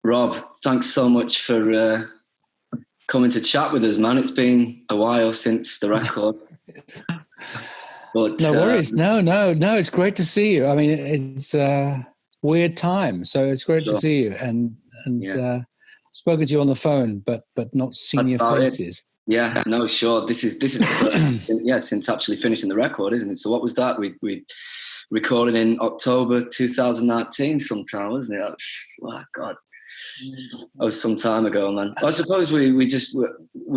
Rob, thanks so much for coming to chat with us, man. It's been a while since the record. But No worries. No. It's great to see you. I mean, it's a weird time, so it's great to see you. And spoken to you on the phone, but not seen your faces. Yeah, no, sure. This is the first, since actually finishing the record, isn't it? So what was that? We recorded in October 2019 sometime, wasn't it? Oh God. That was some time ago, man. I suppose we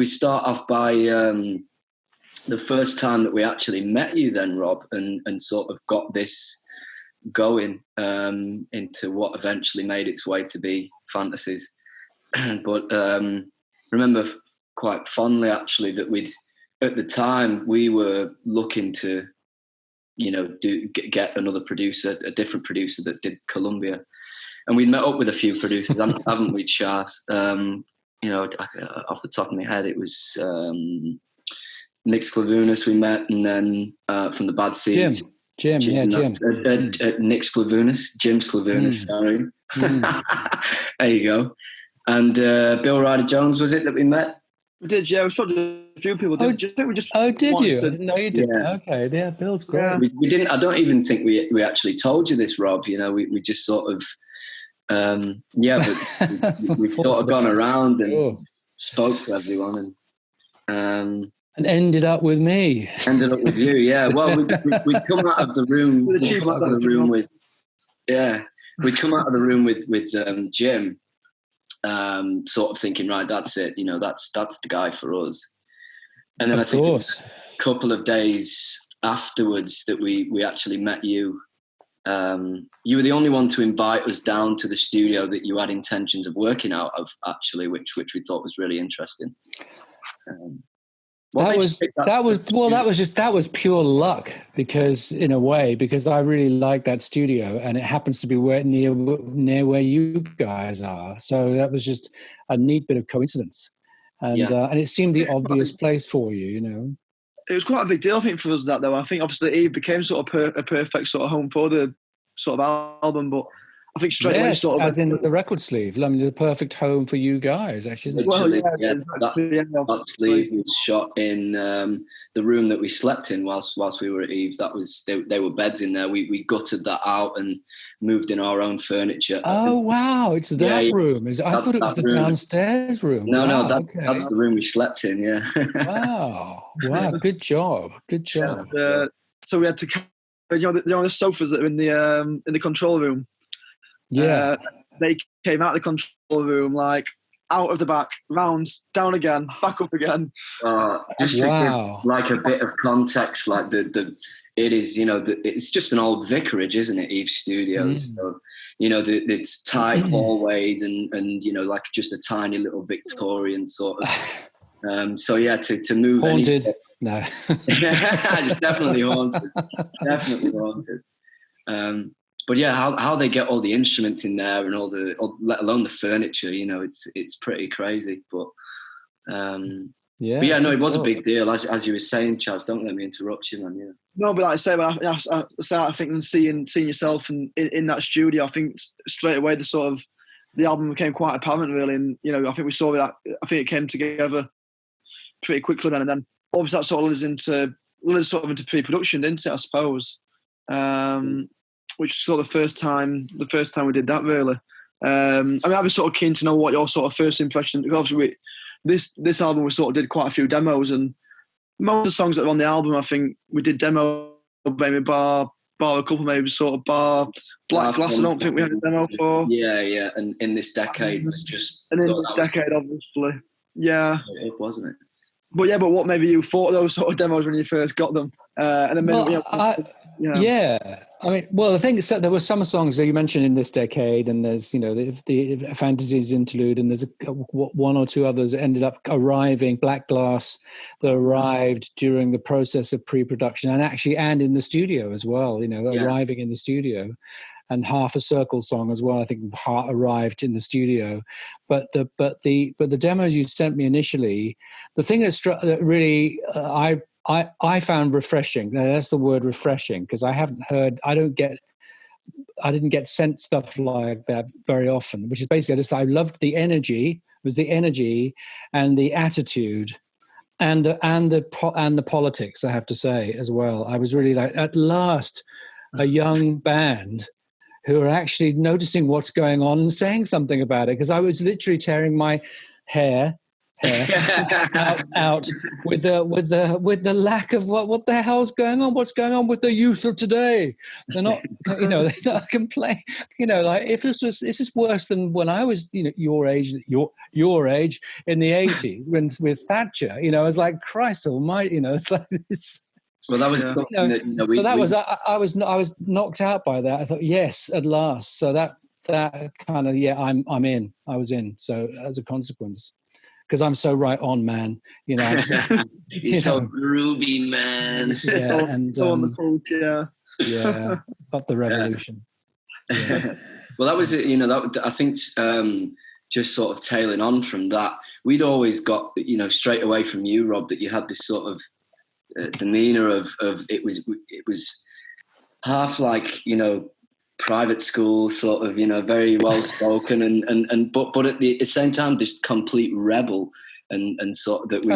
start off by the first time that we actually met you then, Rob, and sort of got this going into what eventually made its way to be Fantasies. But remember quite fondly actually that at the time we were looking to, get another producer, a different producer that did Columbia. And we met up with a few producers, haven't we, Chas? Off the top of my head, it was Nick Sclavunas we met, and then from the Bad Seeds. Jim. Nick Sclavunas, Jim Sclavunas, sorry. There you go. And Bill Ryder Jones, was it that we met? We did, yeah. We spoke to a few people. Did you? Oh, did you? I didn't know you did. Yeah. Okay, yeah, Bill's great. Yeah. We didn't. I don't even think we actually told you this, Rob. We just sort of. But we've sort of gone around and spoke to everyone and ended up with me. Ended up with you, yeah. Well, we'd come out of the room. We'd come out of the room with Jim, sort of thinking, right, that's it. That's the guy for us. And then I think a couple of days afterwards that we actually met you. You were the only one to invite us down to the studio that you had intentions of working out of, actually, which we thought was really interesting. That was pure luck, because I really like that studio and it happens to be near where you guys are. So that was just a neat bit of coincidence, and it seemed the obvious place for you. It was quite a big deal, I think, for us that though. I think obviously Eve became sort of a perfect sort of home for the sort of album, but I think straight away sort of as in the record sleeve. I mean, the perfect home for you guys, actually. Well, that sleeve was shot in the room that we slept in whilst we were at Eve. That was they were beds in there. We gutted that out and moved in our own furniture. Oh wow, it's that room. I thought it was the downstairs room. No, that's the room we slept in. Yeah. Wow, good job. So we had to, the sofas that are in the control room. Yeah, they came out of the control room, like out of the back, round, down again, back up again. Just to give, like, a bit of context, like it is, it's just an old vicarage, isn't it? Eve Studios. So, it's tight hallways and like just a tiny little Victorian sort of. So yeah, to move haunted. No, it's definitely haunted. Definitely haunted. But yeah, how they get all the instruments in there and let alone the furniture, it's pretty crazy. But it was a big deal, as you were saying, Chaz. Don't let me interrupt you, man. Yeah. No, but like I say, when I think seeing yourself in that studio, I think straight away the album became quite apparent, really. And I think we saw that. I think it came together pretty quickly then, and then obviously that sort of led sort of into pre-production, didn't it? I suppose. Which was sort of the first time we did that, really. I mean, I was sort of keen to know what your sort of first impression, because obviously this album we sort of did quite a few demos, and most of the songs that are on the album, I think we did demo, maybe bar a couple, maybe sort of bar Black Glass. I don't think we had a demo for. Yeah, and In This Decade was just. And In This Decade, obviously, yeah, it wasn't it? But what maybe you thought of those sort of demos when you first got them, and then maybe. I mean, the thing is that there were some songs that you mentioned In This Decade, and there's the Fantasies interlude, and there's one or two others that ended up arriving, Black Glass, that arrived during the process of pre-production and in the studio as well. Arriving in the studio, and Half a Circle song as well. I think arrived in the studio, but the demos you sent me initially, the thing that really I found refreshing. Now, that's the word, refreshing, because I don't get I didn't get sent stuff like that very often, which is basically I loved the energy. It was the energy and the attitude and the politics, I have to say, as well. I was really like, at last, a young band who are actually noticing what's going on and saying something about it, because I was literally tearing my hair out with the lack of what the hell's going on? What's going on with the youth of today? They're not, they're not complaining. Like if this is worse than when I was, your age in the 80s with Thatcher. I was like, Christ Almighty, it's like this. Well, that was something that I was knocked out by that. I thought, yes, at last. So that kind of I'm in. I was in. So as a consequence. Because I'm so right on, man. I'm so, you're so groovy, man. Yeah, and on the pulse, yeah, but the revolution. Yeah. Well, that was it. That I think just sort of tailing on from that, we'd always got straight away from you, Rob, that you had this sort of demeanor of it was half like private school sort of very well spoken and but at the same time this complete rebel and sort of that we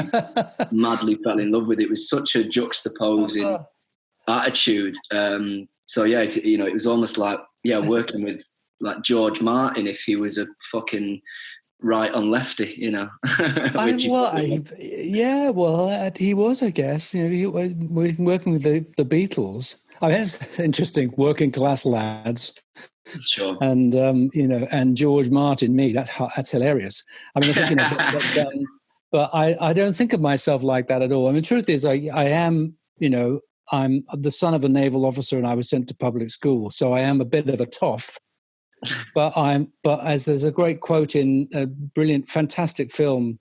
madly fell in love with. It was such a juxtaposing attitude. So yeah, it was almost like working with like George Martin if he was a fucking right on lefty, he was, I guess. We're working with the Beatles. I mean, it's interesting, working class lads. Sure. And and George Martin, me, that's hilarious. I mean, I think, but I don't think of myself like that at all. I mean, the truth is, I am, I'm the son of a naval officer, and I was sent to public school, so I am a bit of a toff. But as there's a great quote in a brilliant, fantastic film,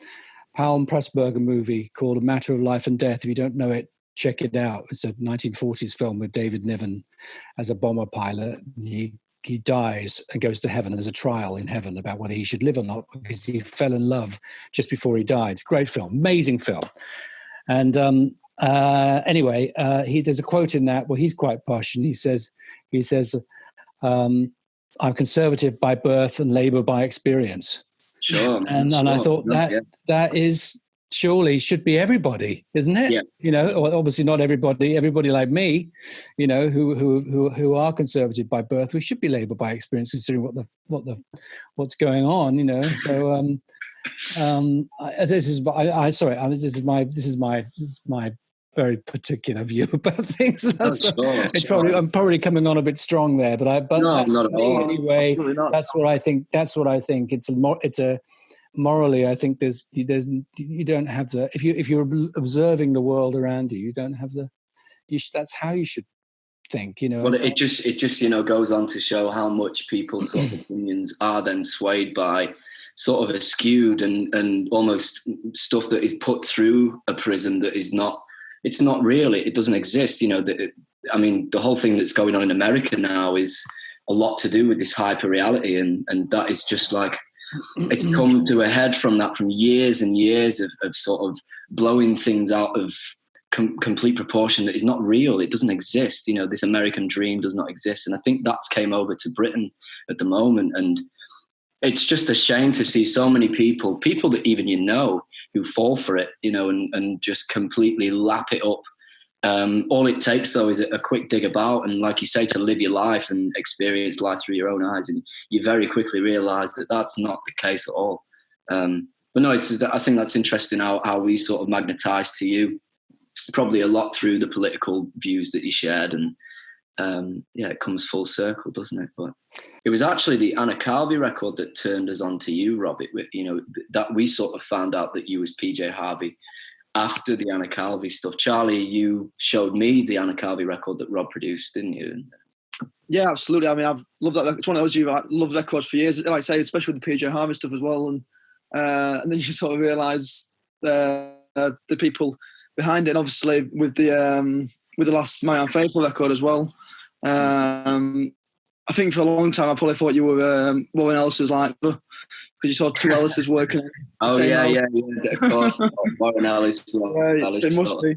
Powell and Pressburger movie called A Matter of Life and Death. If you don't know it, check it out. It's a 1940s film with David Niven as a bomber pilot. He dies and goes to heaven. There's a trial in heaven about whether he should live or not because he fell in love just before he died. Great film, amazing film. And anyway, there's a quote in that where he's quite posh, and he says, I'm conservative by birth and Labour by experience. Sure. And I thought that is surely should be everybody, isn't it? Yeah. Obviously not everybody like me, who are conservative by birth. We should be Labour by experience, considering what's going on. So this is my very particular view about things. I'm probably coming on a bit strong there, but no, not at all. Anyway, that's what I think. It's a morally. I think you don't have the if you're observing the world around you, you don't have the. That's how you should think. Well, it just goes on to show how much people's sort of opinions are then swayed by sort of a skewed and almost stuff that is put through a prism that is not. It's not real. It doesn't exist. The whole thing that's going on in America now is a lot to do with this hyper reality, and that is just like it's come to a head from years and years of sort of blowing things out of complete proportion that is not real. It doesn't exist. This American dream does not exist, and I think that's came over to Britain at the moment, and it's just a shame to see so many people that even who fall for it, and just completely lap it up. All it takes, though, is a quick dig about and, like you say, to live your life and experience life through your own eyes, and you very quickly realise that that's not the case at all. But no, I think that's interesting how we sort of magnetised to you, probably a lot through the political views that you shared, and it comes full circle, doesn't it? But it was actually the Anna Calvi record that turned us on to you, Rob. That we sort of found out that you was PJ Harvey after the Anna Calvi stuff. Charlie, you showed me the Anna Calvi record that Rob produced, didn't you? Yeah, absolutely. I mean, I've loved that. It's one of those I've loved records for years. Like I say, especially with the PJ Harvey stuff as well, and then you sort of realise the people behind it. And obviously, with the last My Unfaithful record as well. I think for a long time I probably thought you were Warren Ellis's like, because you saw two Ellises working. Oh yeah, of course. Warren Ellis. It must be.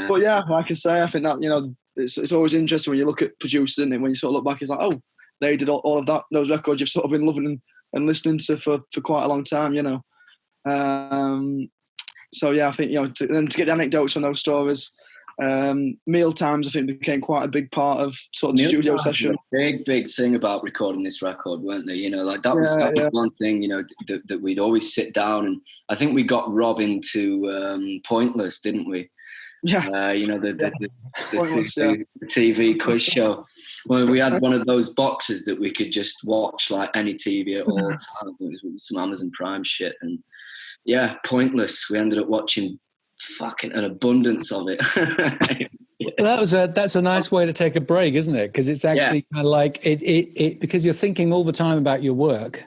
But yeah, like I say, I think that it's always interesting when you look at producers, isn't it? When you sort of look back, it's like, oh, they did all of that, those records you've sort of been loving and listening to for quite a long time, you know. So yeah, I think, you know, to get the anecdotes from those stories. Meal times, I think, became quite a big part of sort of the studio session. Big thing about recording this record, weren't they? You know, like that was one thing, you know, that we'd always sit down, and I think we got Rob into Pointless, didn't we? Yeah. You know, the TV quiz show. Well, we had one of those boxes that we could just watch like any TV at all time. It was some Amazon Prime shit, and yeah, Pointless. We ended up watching fucking an abundance of it. That's a nice way to take a break, isn't it? Because it's actually kind of like it because you're thinking all the time about your work,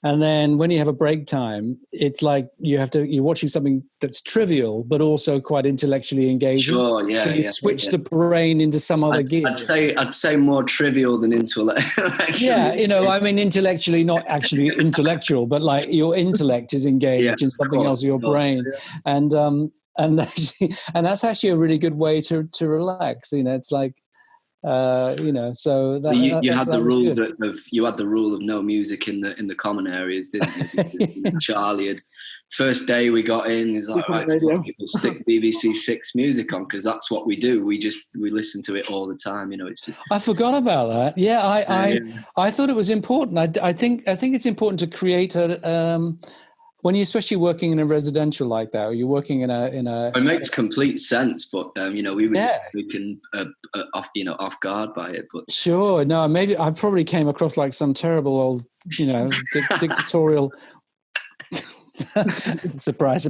and then when you have a break time, it's like you're watching something that's trivial but also quite intellectually engaging. Sure, yeah. You switch the brain into some other gear. I'd say more trivial than intellectual. Yeah, you know, I mean, intellectually, not actually intellectual, but like your intellect is engaged in something else, your brain, and that's actually a really good way to relax. You know, it's like. You know, so that you had the rule you had the rule of no music in the common areas, didn't you? Charlie had first day we got in, he's like, right, people stick BBC Six music on because that's what we do. We listen to it all the time. You know, it's just. I forgot about that. Yeah, I thought it was important. I think it's important to create a. When you're especially working in a residential like that, or you're working in a. It makes complete sense, but you know, we were just taken off guard by it. But sure, no, maybe I probably came across like some terrible old, you know, dictatorial. surprise!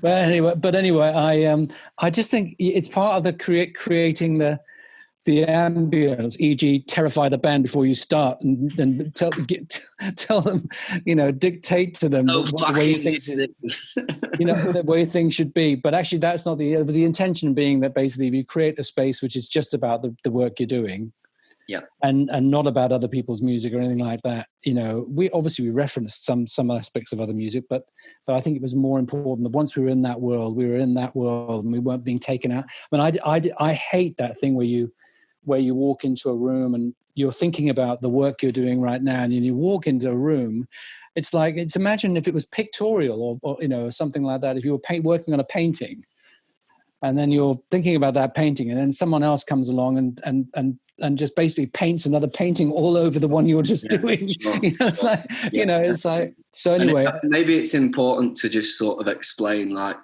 But anyway, I just think it's part of the creating the ambience, e.g., terrify the band before you start, and tell them, you know, dictate to them the way you think, you know, the way things should be. But actually, that's not the intention being that basically, if you create a space which is just about the work you're doing, and not about other people's music or anything like that. You know, we referenced some aspects of other music, but I think it was more important that once we were in that world, and we weren't being taken out. I mean, I hate that thing where you walk into a room and you're thinking about the work you're doing right now, and you walk into a room, it's imagine if it was pictorial or you know, something like that. If you were working on a painting, and then you're thinking about that painting, and then someone else comes along and just basically paints another painting all over the one you're just doing. Sure. You know, it's like, you know, it's like, so anyway. Maybe it's important to just sort of explain like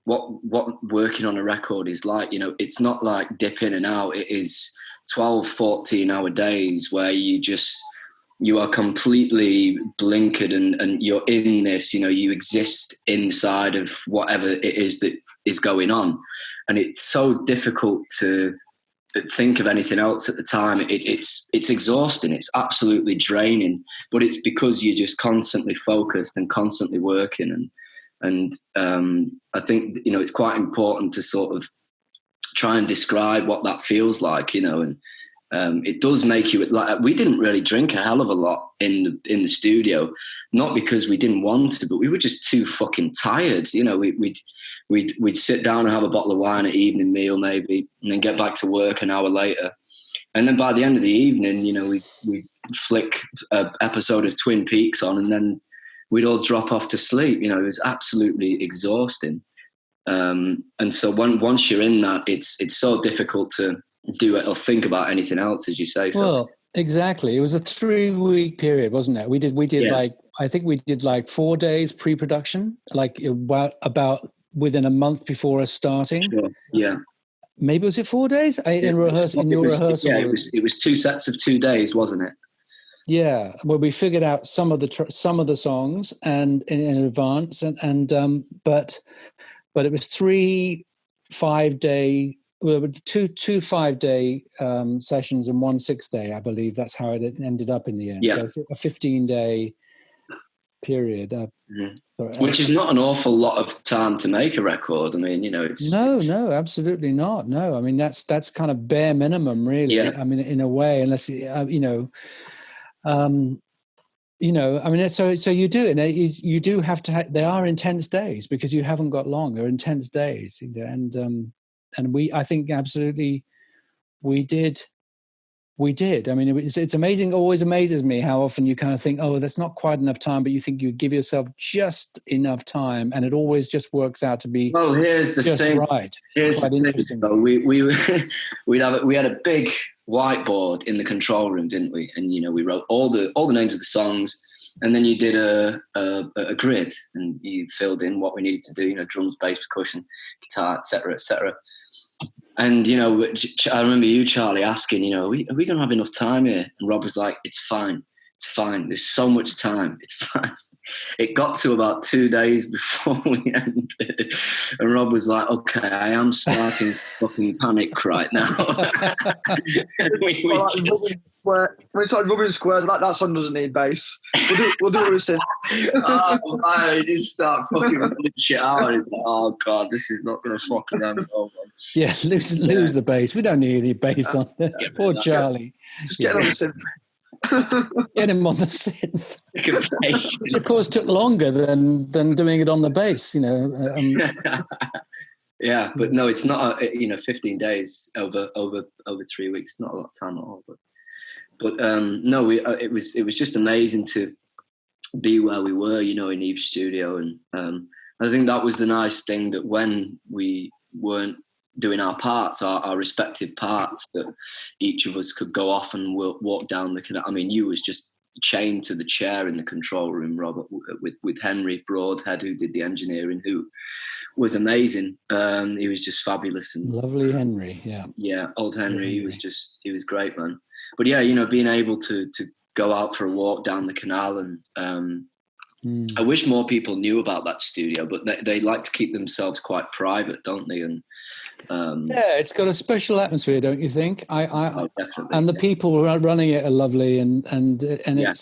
what working on a record is like. You know, it's not like dip in and out. It is 12, 14-hour days where you are completely blinkered and you're in this, you know, you exist inside of whatever it is that is going on. And it's so difficult to think of anything else at the time. It's exhausting. It's absolutely draining, but it's because you're just constantly focused and constantly working. And I think, you know, it's quite important to sort of try and describe what that feels like, you know, and it does make you like, we didn't really drink a hell of a lot in the studio, not because we didn't want to, but we were just too fucking tired. You know, we'd sit down and have a bottle of wine at evening meal maybe, and then get back to work an hour later. And then by the end of the evening, you know, we'd flick an episode of Twin Peaks on, and then we'd all drop off to sleep. You know, it was absolutely exhausting. And so once you're in that, it's so difficult to do it or think about anything else, as you say. So. Well, exactly. It was a 3-week period, wasn't it? We did like, I think we did like 4 days pre-production, like about within a month before us starting. Sure. Yeah. Maybe was it 4 days in rehearsal? Yeah, it was 2 sets of 2 days, wasn't it? Yeah, well, we figured out some of the songs and in advance, but it was 3 5-day. Well, 2 5-day sessions and 1 6-day, I believe. That's how it ended up in the end. Yeah. So a 15-day period. Which is not an awful lot of time to make a record. I mean, you know, it's... No, absolutely not. No, I mean, that's kind of bare minimum, really. Yeah. I mean, in a way, unless, you know, I mean, so you do it. You do have to, they are intense days because you haven't got long. They're intense days. And I think absolutely we did. I mean, it's amazing. Always amazes me how often you kind of think, oh, that's not quite enough time, but you think you give yourself just enough time, and it always just works out to be. Well, here's the just thing. Right. Here's quite the thing. interesting. So we had a big whiteboard in the control room, didn't we? And we wrote all the names of the songs, and then you did a grid, and you filled in what we needed to do. Drums, bass, percussion, guitar, etc., etc. And, I remember you, Charlie, asking, are we going to have enough time here? And Rob was like, it's fine. It's fine. There's so much time. It's fine. It got to about 2 days before we ended. And Rob was like, okay, I am starting to fucking panic right now. When we started rubbing squares, that song doesn't need bass. We'll do it with synth. Oh, man, you just start fucking rubbing shit out. And it's like, oh, God, this is not going to fucking end. Oh, yeah, lose the bass. We don't need any bass on it. Poor Charlie. Just get on the synth. Get him on the synth. Which, of course, took longer than doing it on the bass, Yeah, but no, it's not. 15 days over 3 weeks. Not a lot of time at all. But no, it was just amazing to be where we were, in Eve's studio, and I think that was the nice thing, that when we weren't doing our parts, our respective parts, that each of us could go off and walk down the canal. I mean, you was just chained to the chair in the control room, Robert, with Henry Broadhead, who did the engineering, who was amazing. He was just fabulous. And lovely Henry, yeah, old Henry. He was great, man. But yeah, being able to go out for a walk down the canal, and I wish more people knew about that studio, but they like to keep themselves quite private, don't they? And yeah, it's got a special atmosphere, don't you think? Definitely, and the people running it are lovely, and Yeah.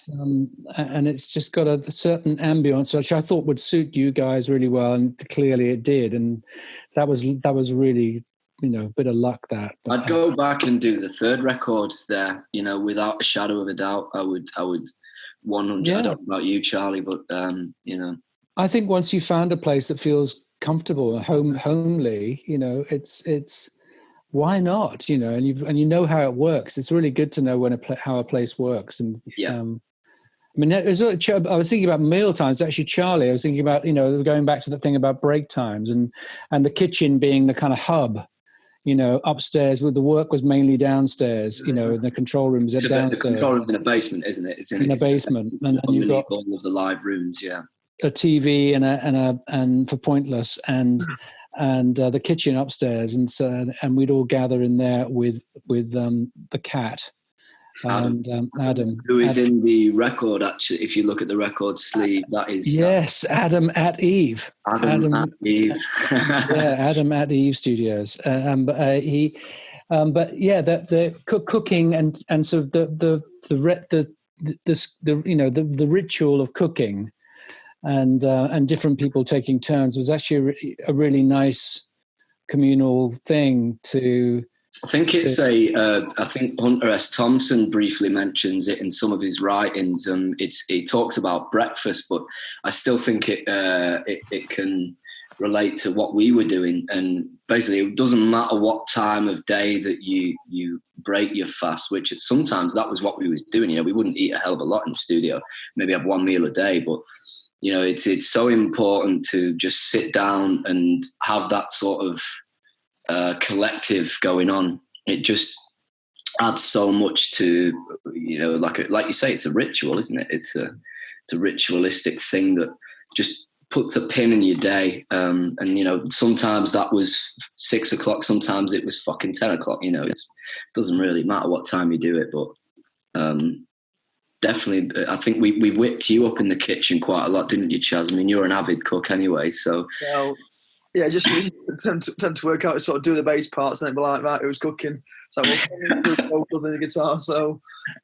it's just got a certain ambience, which I thought would suit you guys really well, and clearly it did. And that was really, a bit of luck that. But I'd go back and do the third record there, without a shadow of a doubt. I would 100. Yeah. I don't know about you, Charlie, but I think once you found a place that feels comfortable and homely, it's why not, and you know how it works. It's really good to know how a place works. And yeah. I mean, I was thinking about meal times. Actually, Charlie, I was thinking about, going back to the thing about break times and the kitchen being the kind of hub, upstairs, where the work was mainly downstairs, the control rooms are downstairs. The control room's in a basement, isn't it? It's in the basement. And you've got all of the live rooms, yeah. A TV and for Pointless and the kitchen upstairs. And we'd all gather in there with the cat. Adam, who is in the record, actually. If you look at the record sleeve, that is yes, Adam at Eve. Adam at Eve. Yeah, Adam at Eve Studios. But yeah, the cooking and sort of the ritual of cooking and different people taking turns was actually a really nice communal thing to. I think it's I think Hunter S. Thompson briefly mentions it in some of his writings. He talks about breakfast, but I still think it can relate to what we were doing. And basically, it doesn't matter what time of day that you break your fast, which sometimes that was what we was doing. We wouldn't eat a hell of a lot in the studio, maybe have one meal a day, but it's so important to just sit down and have that sort of collective going on. It just adds so much to like you say, it's a ritual, isn't it? It's a ritualistic thing that just puts a pin in your day. And sometimes that was 6 o'clock, sometimes it was fucking 10 o'clock. It doesn't really matter what time you do it, but definitely I think we whipped you up in the kitchen quite a lot, didn't you, Chaz? I mean, you're an avid cook anyway, so yeah, just tend to work out, sort of do the bass parts, and then be like, right, who's cooking? So we'll do the vocals and the guitar. So,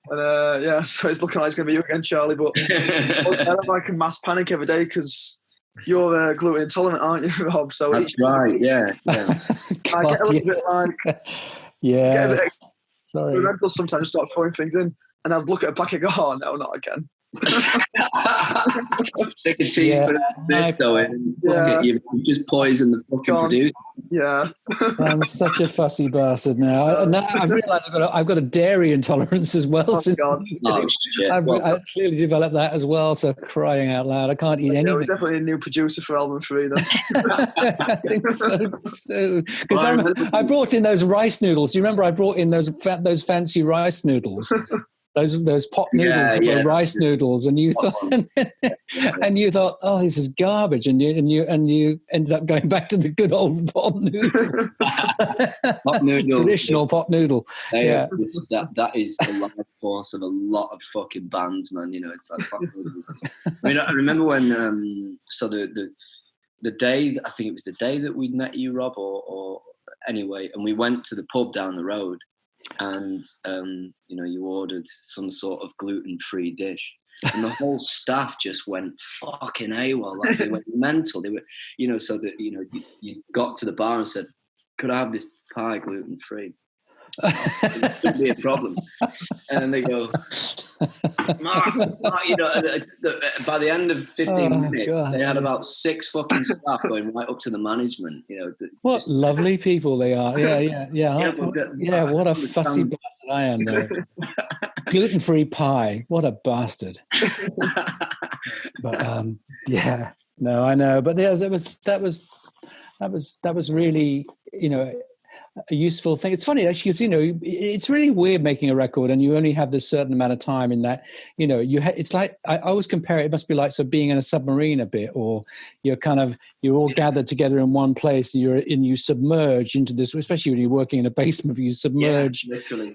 and so it's looking like it's going to be you again, Charlie. But I don't like a mass panic every day because you're gluten intolerant, aren't you, Rob? So that's right. Yeah. I get a little bit like sorry. Rental sometimes start throwing things in, and I'd look at a pack and go, oh no, not again. Take a teaspoon of this though, and fuck it, you just poison the fucking producer. Yeah. I'm such a fussy bastard now. Now I've realised I've got a dairy intolerance as well. Oh, Since God. Oh shit! I've clearly developed that as well. So crying out loud, I can't eat Yeah, we're anything. definitely a new producer for album 3 then. I think so too. Because I brought in those rice noodles. Do you remember I brought in those fancy rice noodles? Those pot noodles that were rice noodles, and you thought, oh, this is garbage, and you ended up going back to the good old pot noodle, traditional pot noodle. That is the life force of a lot of fucking bands, man. You know, it's like pot noodles. I mean, I remember when so the day, I think it was the day that we'd met you, Rob, or anyway, and we went to the pub down the road. And you know, you ordered some sort of gluten-free dish, and the whole staff just went fucking AWOL. Like they went mental. They were, you know, so that, you know, you got to the bar and said, "Could I have this pie gluten-free?" It shouldn't be a problem. And then they go, Mark, you know, by the end of 15 minutes, God, they had about 6 fucking staff going right up to the management. You know, what lovely people they are. Yeah. What a fussy bastard I am, though. Gluten-free pie. What a bastard. But yeah, no, I know. But yeah, that was really, you know, a useful thing. It's funny actually, because, you know, it's really weird making a record and you only have this certain amount of time in that, you know, it's like, I always compare it must be like being in a submarine a bit, or you're all gathered together in one place, and you submerge into this, especially when you're working in a basement, you submerge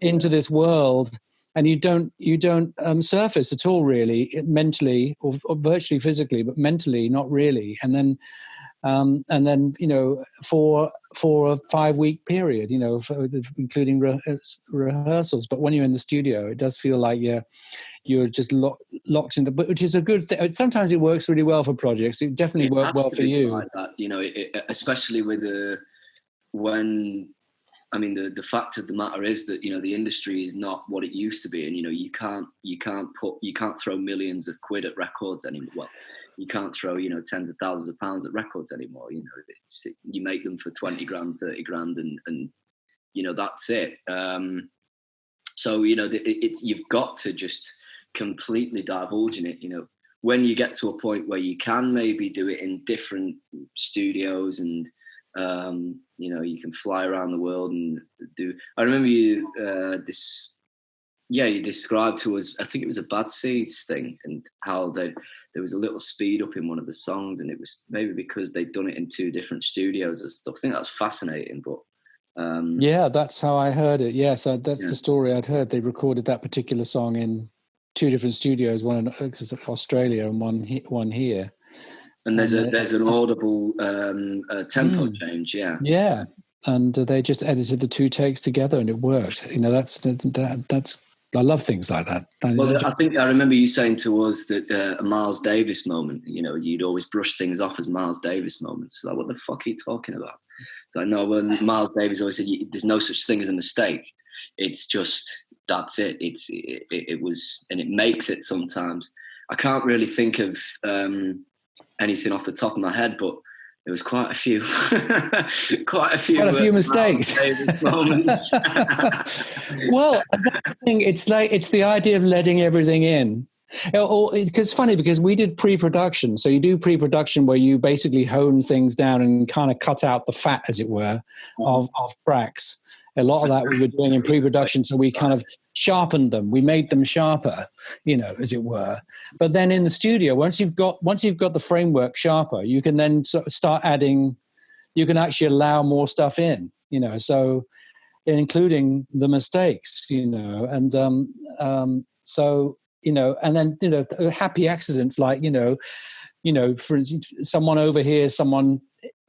into this world, and you don't surface at all, really, mentally or virtually physically, but mentally not really. And then you know, for a 5-week period, you know, including rehearsals. But when you're in the studio, it does feel like you're just locked in which is a good thing. Sometimes it works really well for projects. It definitely worked well for you. Like that, you know, especially with when. I mean, the fact of the matter is that, you know, the industry is not what it used to be, and, you know, you can't throw millions of quid at records anymore. Well, you can't throw, you know, tens of thousands of pounds at records anymore. You know, you make them for 20 grand, 30 grand, and you know, that's it. So, you know, you've got to just completely divulge in it. You know, when you get to a point where you can maybe do it in different studios, and you know, you can fly around the world and do. I remember you you described to us, I think it was a Bad Seeds thing, and how there was a little speed up in one of the songs, and it was maybe because they'd done it in 2 different studios and stuff. I think that's fascinating, but yeah, that's how I heard it. Yeah, so that's the story I'd heard. They recorded that particular song in 2 different studios, one in Australia and one here. And there's an audible tempo change, yeah, and they just edited the 2 takes together, and it worked. You know, that's I love things like that. Well, I think I remember you saying to us that a Miles Davis moment, you know, you'd always brush things off as Miles Davis moments. Like, what the fuck are you talking about? It's like, no, when Miles Davis always said, there's no such thing as a mistake. It's just, that's it. It was, and it makes it sometimes. I can't really think of anything off the top of my head, but there was quite a few mistakes. Well, it's the idea of letting everything in. It's funny because we did pre-production. So you do pre-production where you basically hone things down and kind of cut out the fat, as it were, of tracks. A lot of that we were doing in pre-production, so we kind of sharpened them. We made them sharper, you know, as it were. But then in the studio, once you've got the framework sharper, you can then start adding. You can actually allow more stuff in, you know. So, including the mistakes, you know, and so, you know, and then, you know, happy accidents like, you know, for instance, someone overhears someone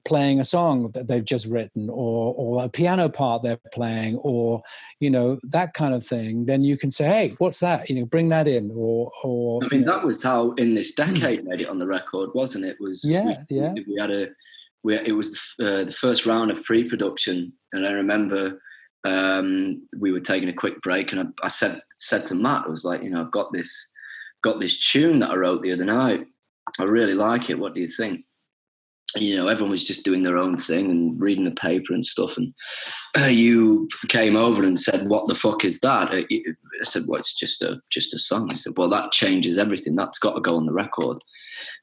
playing a song that they've just written, or a piano part they're playing, or, you know, that kind of thing. Then you can say, hey, what's that? You know, bring that in, or I mean, that was how In This Decade made it on the record, wasn't it? We had it was the first round of pre-production, and I remember we were taking a quick break, and I said to Matt, I was like, you know, I've got this tune that I wrote the other night. I really like it. What do you think? everyone was just doing their own thing and reading the paper and stuff. And you came over and said, "What the fuck is that?" I said, "Well, it's just a song." I said, "Well, that changes everything. That's got to go on the record."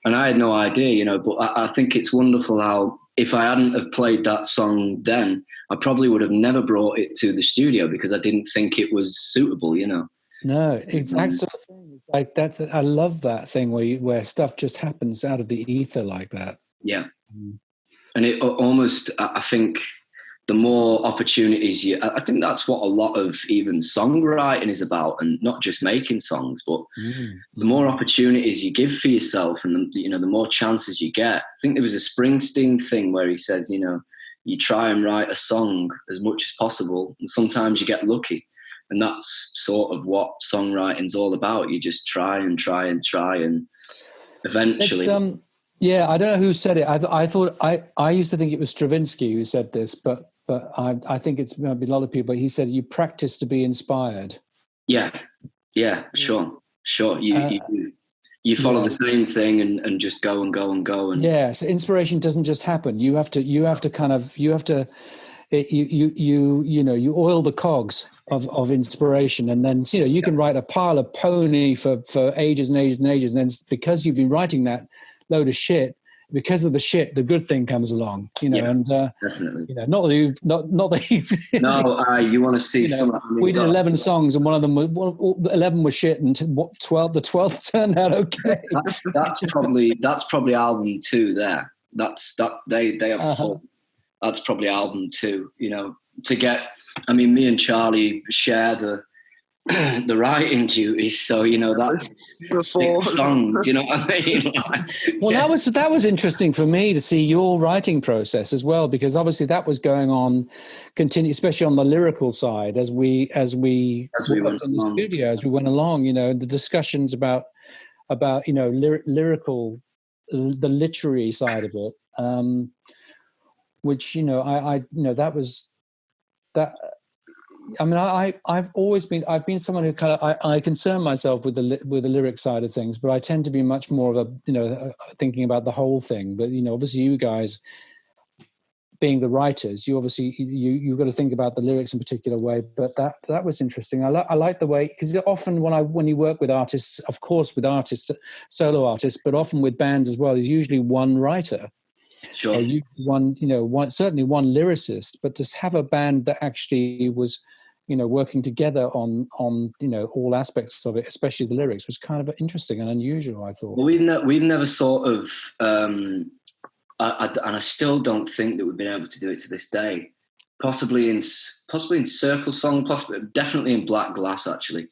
And I had no idea, but I think it's wonderful how if I hadn't have played that song then, I probably would have never brought it to the studio because I didn't think it was suitable, No, exact sort of thing. Like I love that thing where stuff just happens out of the ether like that. Yeah. And it almost, I think, the more opportunities I think that's what a lot of even songwriting is about, and not just making songs, but the more opportunities you give for yourself, and the more chances you get. I think there was a Springsteen thing where he says, you try and write a song as much as possible, and sometimes you get lucky, and that's sort of what songwriting's all about. You just try and try and try, and eventually. Yeah, I don't know who said it. I thought I used to think it was Stravinsky who said this, but I think it's maybe a lot of people. He said you practice to be inspired. Yeah, sure. You follow the same thing and just go and go and go. And yeah, so inspiration doesn't just happen. You have to you oil the cogs of inspiration, and then you can write a pile of pony for ages and ages and ages, and then because you've been writing that load of shit, because of the shit, the good thing comes along, and definitely. Not that you've no, you want to see some. We did 11 songs, and one of them was 11 was shit, and the 12th turned out okay. that's probably album 2 there. They have full. That's probably album 2. To get. I mean, me and Charlie share the writing duties, so that's 6 songs. You know what I mean? Well, that was interesting for me to see your writing process as well, because obviously that was going on, especially on the lyrical side as we went in the studio, as we went along. The discussions about lyrical, the literary side of it, which that was that. I mean, I've been someone who kind of I concern myself with the lyric side of things, but I tend to be much more of a thinking about the whole thing. But obviously, you guys being the writers, you've got to think about the lyrics in a particular way. But that was interesting. I like the way, because often when you work with artists, of course with artists, solo artists, but often with bands as well, there's usually one writer. Sure. Certainly one lyricist, but to have a band that actually was, working together on all aspects of it, especially the lyrics, was kind of interesting and unusual, I thought. Well, we've never sort of, and I still don't think that we've been able to do it to this day. Possibly in Circle Song, definitely in Black Glass, actually.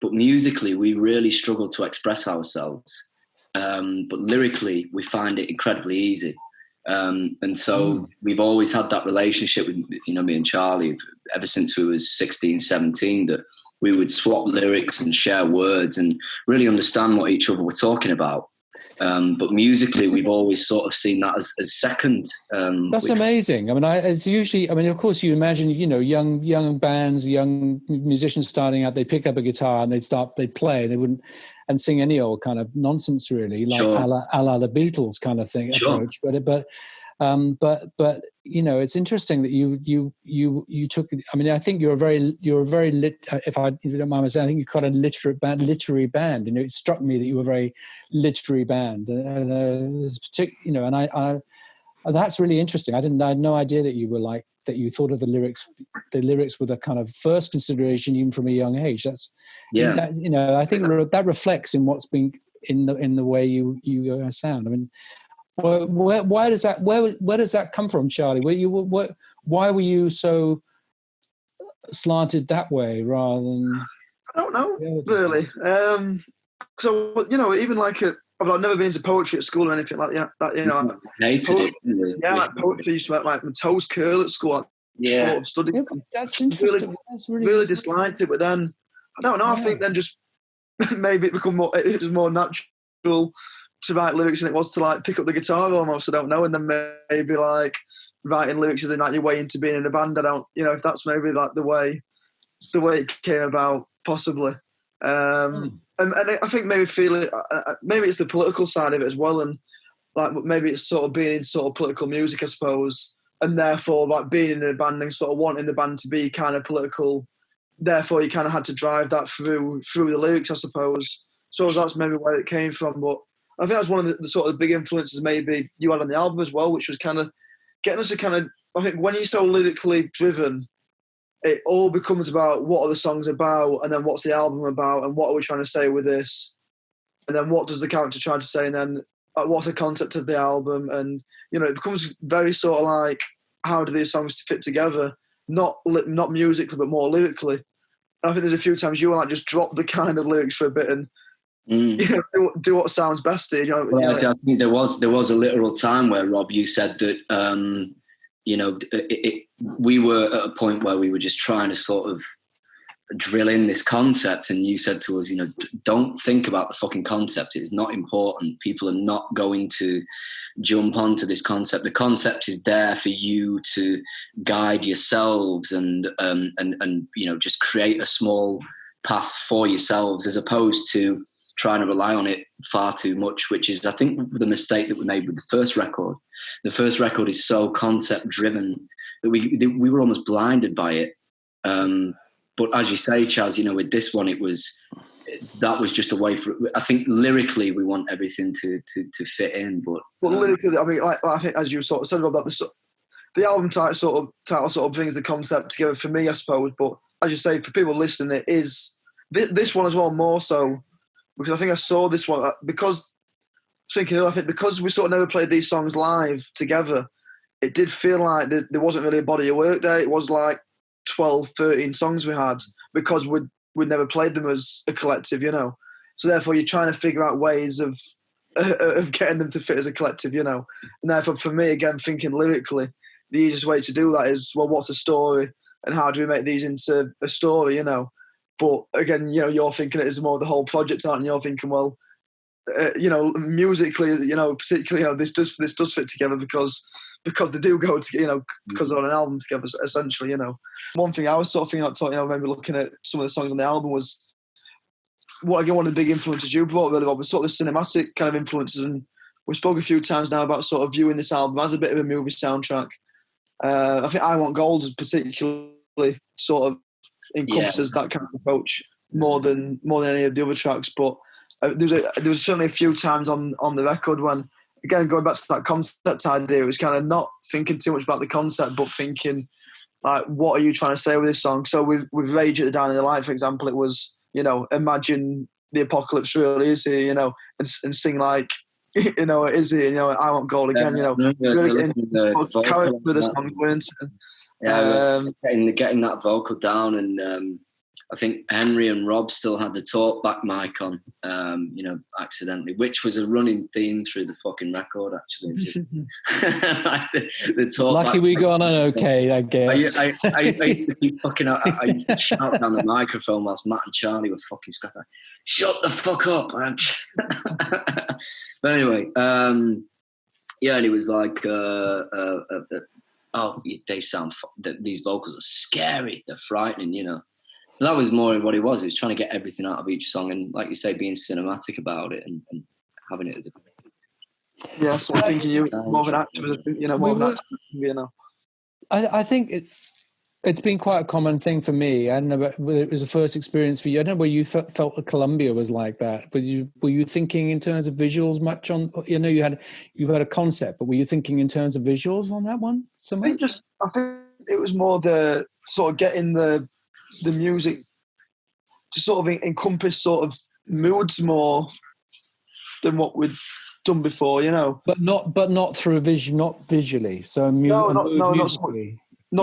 But musically, we really struggle to express ourselves. But lyrically, we find it incredibly easy. And so we've always had that relationship with, me and Charlie, ever since we was 16, 17, that we would swap lyrics and share words and really understand what each other were talking about. But musically, we've always sort of seen that as second. That's amazing. I mean, it's usually, of course, you imagine, young bands, young musicians starting out, they pick up a guitar and they'd play. They wouldn't and sing any old kind of nonsense, really, like sure. a la the Beatles kind of thing approach. But it's interesting that you took. I mean, I think you're a very lit. If you don't mind me saying, I think you've got a literary band. It struck me that you were a very literary band, and that's really interesting. I had no idea that you were like that. You thought of the lyrics. The lyrics were the kind of first consideration, even from a young age. That's I think that reflects in what's been in the way you sound. I mean. Where does that come from, Charlie? Why were you so slanted that way rather than? I don't know, really. So even like I've never been into poetry at school or anything like that. I hated it. Yeah, like poetry used to make my toes curl at school. Yeah, studying. Yeah, that's interesting. Really disliked it, but then I don't know. Yeah. I think then just maybe it was more natural to write lyrics than it was to like pick up the guitar almost. I don't know, and then maybe like writing lyrics is like your way into being in a band. I don't, if that's maybe like the way it came about, possibly. And I think maybe it's the political side of it as well. And like maybe it's sort of being in sort of political music, I suppose, and therefore like being in a band and sort of wanting the band to be kind of political. Therefore, you kind of had to drive that through the lyrics, I suppose. So that's maybe where it came from. But I think that's one of the sort of big influences maybe you had on the album as well, which was kind of getting us to kind of, I think when you're so lyrically driven, it all becomes about what are the songs about, and then what's the album about, and what are we trying to say with this, and then what does the character try to say, and then what's the concept of the album, and it becomes very sort of like how do these songs fit together, not musically but more lyrically. And I think there's a few times you will like just drop the kind of lyrics for a bit and do what sounds best to you. Well, I think there was a literal time where, Rob, you said that we were at a point where we were just trying to sort of drill in this concept, and you said to us, don't think about the fucking concept. It's not important. People are not going to jump onto this concept. The concept is there for you to guide yourselves and just create a small path for yourselves, as opposed to trying to rely on it far too much, which is, I think, the mistake that we made with the first record. The first record is so concept driven that we were almost blinded by it. But as you say, Chaz, with this one, that was just a way for. I think lyrically, we want everything to fit in. But lyrically, I mean, I think as you sort of said about the album title sort of brings the concept together for me, I suppose. But as you say, for people listening, it is this one as well more so, because I think I saw this one because we sort of never played these songs live together. It did feel like there wasn't really a body of work there. It was like 12, 13 songs we had because we'd never played them as a collective, So therefore, you're trying to figure out ways of getting them to fit as a collective, And therefore, for me, again, thinking lyrically, the easiest way to do that is, well, what's a story and how do we make these into a story, But again, you're thinking it as more of the whole project, aren't you? You're thinking, well, musically, particularly, this does fit together because they do go to, because they're on an album together, essentially, One thing I was sort of thinking about, maybe looking at some of the songs on the album was, one of the big influences you brought really, Rob, was sort of the cinematic kind of influences. And we spoke a few times now about sort of viewing this album as a bit of a movie soundtrack. I think I Want Gold particularly sort of encompasses that kind of approach more than any of the other tracks. But there was certainly a few times on the record when, again, going back to that concept idea, it was kind of not thinking too much about the concept, but thinking, like, what are you trying to say with this song? So with Rage at the Down in the Light, for example, it was, imagine the apocalypse really is here, and sing like, it is here, I Want Gold again, really getting the character of the song, weren't it? Getting that vocal down, and I think Henry and Rob still had the talk back mic on, accidentally, which was a running theme through the fucking record, actually. Just, like the talk. Lucky we got on okay, I guess. I used to keep fucking out. I used to shout down the microphone whilst Matt and Charlie were fucking scrapping. Shut the fuck up, man. But anyway, and he was like, they sound, these vocals are scary, they're frightening, So that was more of what it was. He was trying to get everything out of each song, and like you say, being cinematic about it and having it as a. Yeah, so I'm thinking you more of an actor, more of an actor, I think it's been quite a common thing for me. I don't know whether it was a first experience for you. I don't know where you felt that Columbia was like that, but were you thinking in terms of visuals much on? You had a concept, but were you thinking in terms of visuals on that one so much? I think it was more the sort of getting the music to sort of encompass sort of moods more than what we'd done before, But not through vision, not visually. So not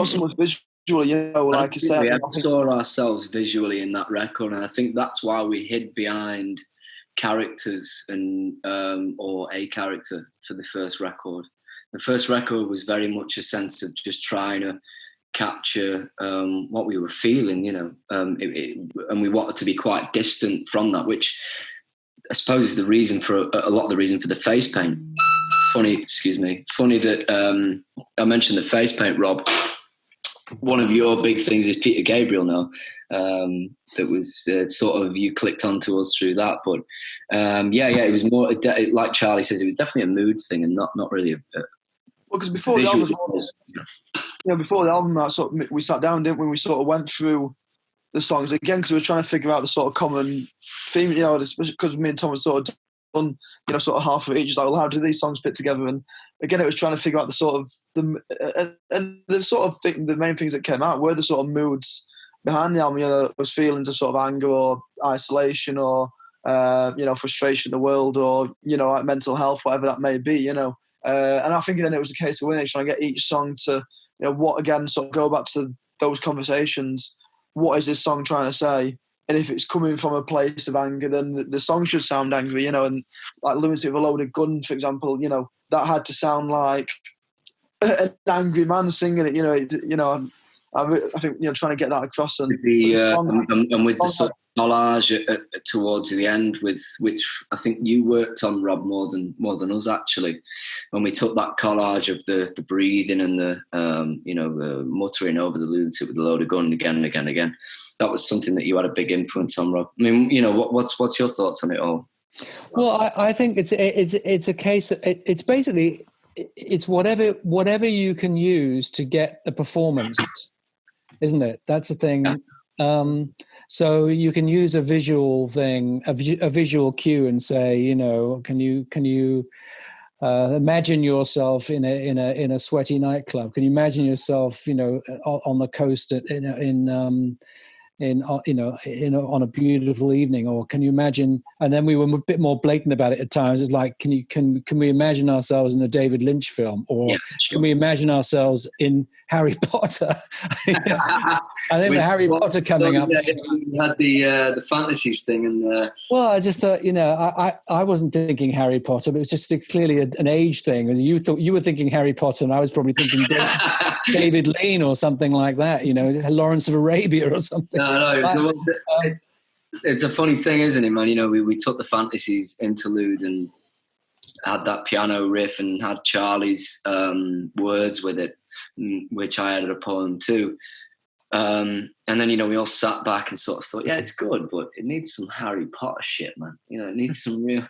so much visually, like you said. We saw ourselves visually in that record, and I think that's why we hid behind characters and or a character for the first record. The first record was very much a sense of just trying to capture what we were feeling, and we wanted to be quite distant from that, which I suppose is the reason for a lot of the reason for the face paint. Funny that I mentioned the face paint, Rob. one of your big things is Peter Gabriel now. That was sort of, you clicked onto us through that. But it was more, like Charlie says, it was definitely a mood thing and not really a well, because before the album, before the album, we sat down, didn't we? We sort of went through the songs again because we were trying to figure out the sort of common theme, because me and Tom had sort of done, sort of half of each. Just like, well, how do these songs fit together? And again, it was trying to figure out the sort of the sort of thing. The main things that came out were the sort of moods behind the album. There was feelings of sort of anger or isolation or frustration in the world or like mental health, whatever that may be. And I think then it was a case of winning, trying to get each song to what again sort of go back to those conversations. What is this song trying to say? And if it's coming from a place of anger, then the song should sound angry, and like Lunatic with a Loaded Gun, for example, that had to sound like an angry man singing it, I think, trying to get that across. And with the sort of collage towards the end, with which I think you worked on, Rob, more than us actually, when we took that collage of the breathing and the the muttering over the Lunatic with a Loaded Gun again and again and again. That was something that you had a big influence on, Rob. I mean, what's your thoughts on it all? Well, I think it's a case. It's basically it's whatever you can use to get the performance, isn't it? That's the thing. Yeah. So you can use a visual thing, a visual cue, and say, can you imagine yourself in a sweaty nightclub? Can you imagine yourself, on the coast on a beautiful evening? Or can you imagine? And then we were a bit more blatant about it at times. It's like, can we imagine ourselves in a David Lynch film, or can we imagine ourselves in Harry Potter? I think the Harry Potter coming up. You had the fantasies thing, and well, I just thought, I wasn't thinking Harry Potter, but it was just clearly an age thing. And you thought you were thinking Harry Potter, and I was probably thinking David Lean or something like that. Lawrence of Arabia or something. No, it's a funny thing, isn't it, man? We took the Fantasies interlude and had that piano riff and had Charlie's words with it, which I added a poem too. And then, we all sat back and sort of thought, yeah, it's good, but it needs some Harry Potter shit, man. It needs some real...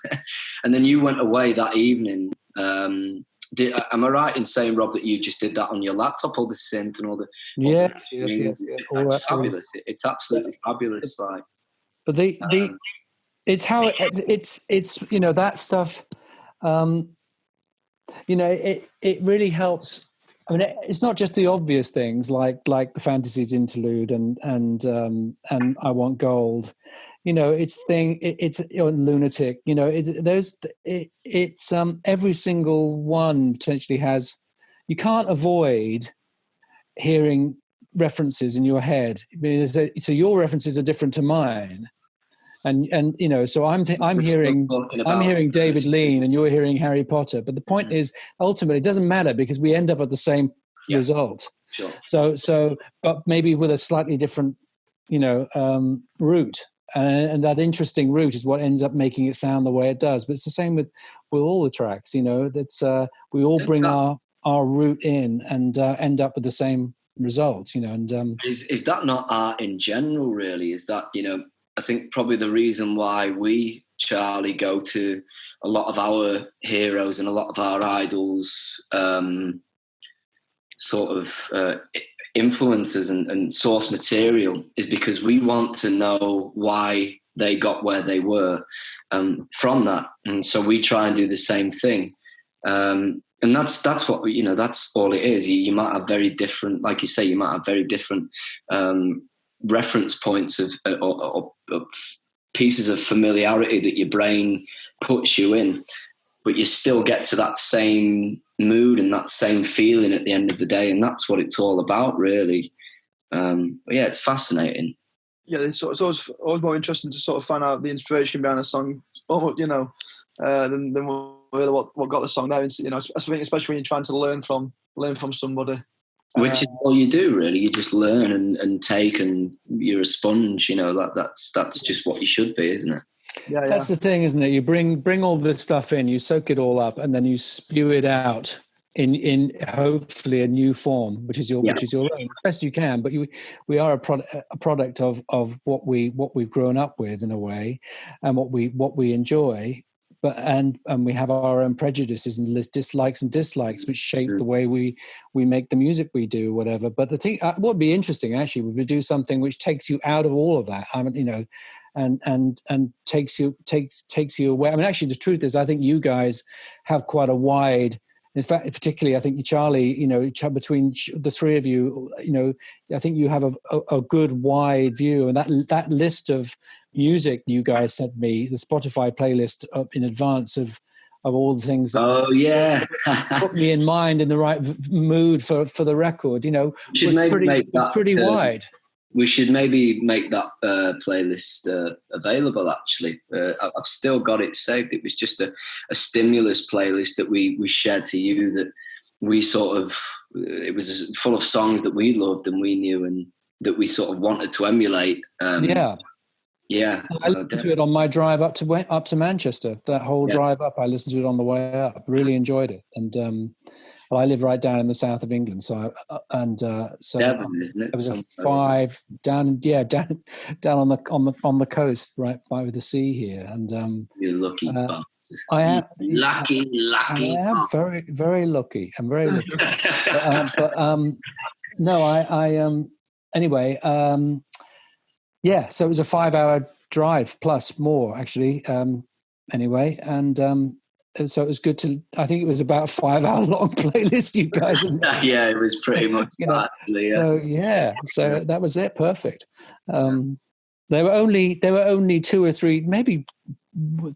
And then you went away that evening. Am I right in saying, Rob, that you just did that on your laptop, all the synth and all the... Yes. It's fabulous. It's absolutely fabulous. But it's how it's that stuff, it really helps. I mean, it's not just the obvious things like the Fantasies interlude and I Want Gold. It's Lunatic. It's every single one potentially has. You can't avoid hearing references in your head. I mean, so your references are different to mine. And so I'm hearing David Lean and you're hearing Harry Potter. But the point is, ultimately, it doesn't matter because we end up at the same result. Sure. So, but maybe with a slightly different, route. And that interesting route is what ends up making it sound the way it does. But it's the same with all the tracks. That's we all bring our route in and end up with the same results. And is that not art in general? Really, is that I think probably the reason why we, Charlie, go to a lot of our heroes and a lot of our idols, influences and source material, is because we want to know why they got where they were from that. And so we try and do the same thing. And that's what, that's all it is. You might have very different, like you say, you might have very different reference points of pieces of familiarity that your brain puts you in, but you still get to that same mood and that same feeling at the end of the day, and that's what it's all about, really. But yeah, it's fascinating. Yeah, it's always more interesting to sort of find out the inspiration behind a song, than really what got the song there. I think especially when you're trying to learn from somebody. Which is all you do, really. You just learn and take, and you're a sponge. That's just what you should be, isn't it? Yeah. That's the thing, isn't it? You bring all this stuff in, you soak it all up, and then you spew it out in hopefully a new form, which is your own, best you can. But we are a product of what we've grown up with in a way, and what we enjoy. But and we have our own prejudices and dislikes and dislikes, which shape the way we make the music we do, whatever. But the thing, what would be interesting actually would be do something which takes you out of all of that. I mean, you know, and takes you away. I mean, actually, the truth is, I think you guys have quite a wide. In fact, particularly, I think Charlie, you know, between the three of you, you know, I think you have a good wide view, and that list of music you guys sent me, the Spotify playlist in advance of all the things that put me in mind in the right mood for the record, you know, was pretty wide. We should maybe make that playlist available, actually. I've still got it saved. It was just a stimulus playlist that we shared to you, that we sort of, it was full of songs that we loved and we knew and that we sort of wanted to emulate. Yeah. I listened to it on my drive up to Manchester. That whole drive up, I listened to it on the way up. Really enjoyed it. And well, I live right down in the south of England, so Devon, isn't it? It was a 5 down on the coast, right by the sea here. And you're lucky. I am lucky. I am very, very lucky. I'm very lucky. Anyway. So it was a 5-hour drive plus more, actually. Anyway, and so it was good to. I think it was about a 5-hour long playlist. You guys, yeah, it was pretty much that. Actually, so that was it. Perfect. There were only 2 or 3, maybe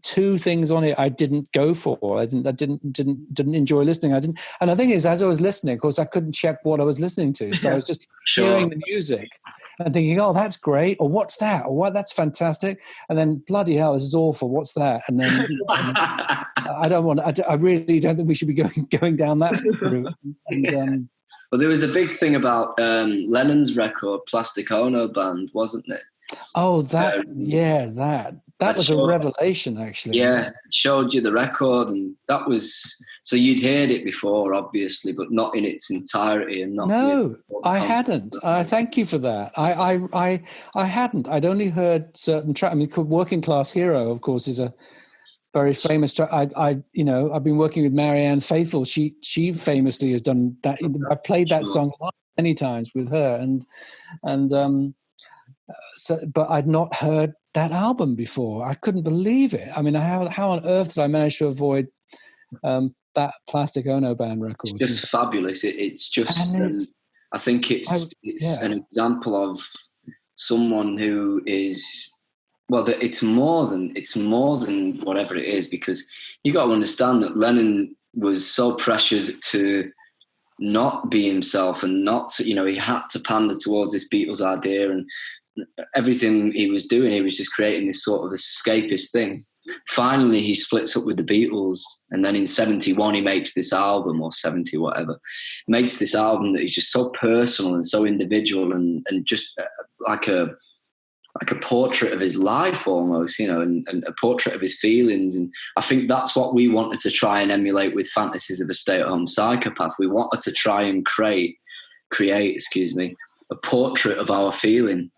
2 things on it I didn't go for. I didn't enjoy listening. And the thing is, as I was listening, of course, I couldn't check what I was listening to. So I was just hearing the music and thinking, oh, that's great. Or what's that? Or what? That's fantastic. And then, bloody hell, this is awful. What's that? And then I really don't think we should be going down that route. And, well, there was a big thing about Lennon's record, Plastic Ono Band, wasn't it? Oh, that was a revelation, actually. Yeah, it showed you the record, and that was, so you'd heard it before, obviously, but not in its entirety, and not. No, I hadn't. Thank you for that. I hadn't. I'd only heard certain tracks. I mean, Working Class Hero, of course, is a very famous track. I've been working with Marianne Faithfull. She famously has done that. I've played that song many times with her, and. But I'd not heard that album before. I couldn't believe it. I mean, how on earth did I manage to avoid that Plastic Ono Band record? It's just fabulous. It's just. I think it's an example of someone who is. Well, it's more than whatever it is, because you got to understand that Lennon was so pressured to not be himself and not, he had to pander towards this Beatles idea, and everything he was doing, he was just creating this sort of escapist thing. Finally, he splits up with the Beatles, and then in 71 he makes this album, or 70 whatever, makes this album that is just so personal and so individual, and just like a portrait of his life almost, and a portrait of his feelings. And I think that's what we wanted to try and emulate with Fantasies of a Stay-at-Home Psychopath. We wanted to try and create a portrait of our feeling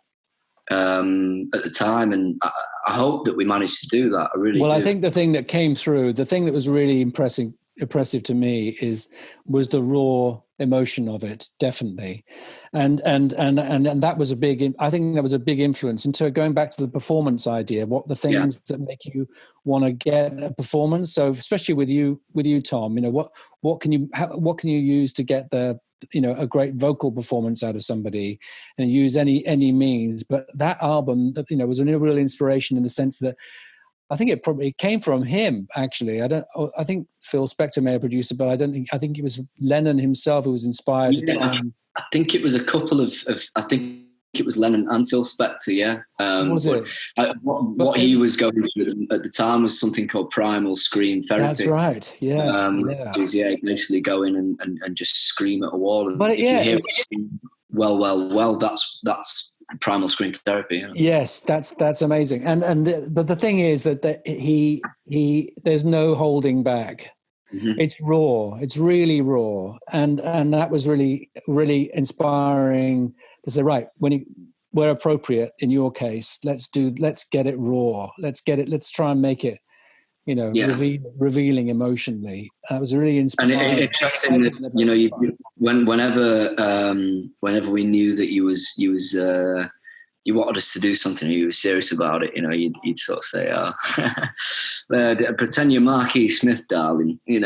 at the time, and I hope that we managed to do that. I really do. I think the thing that came through, the thing that was really impressive to me was the raw emotion of it, definitely, and that was a big. I think that was a big influence. And so going back to the performance idea, what the things that make you want to get a performance. So especially with you, Tom, what can you use to get a great vocal performance out of somebody, and use any means. But that album, was a real inspiration in the sense that I think it probably came from him, actually. I think Phil Spector may have produced it, but I think it was Lennon himself who was inspired. I think it was a couple of I think it was Lennon and Phil Spector, yeah. Was it? What he was going through at the time was something called primal scream therapy. That's right, yeah. Basically go in and just scream at a wall. And you hear it scream, well, that's primal scream therapy. Yeah. Yes, that's amazing. But the thing is that he there's no holding back. It's raw. It's really raw, and that was really inspiring to say, right, where appropriate in your case, let's get it raw. Let's try and make it, revealing emotionally. It was really inspiring. And interesting that whenever we knew that you wanted us to do something, you were serious about it. You'd sort of say, pretend you're Marquis Smith, darling. And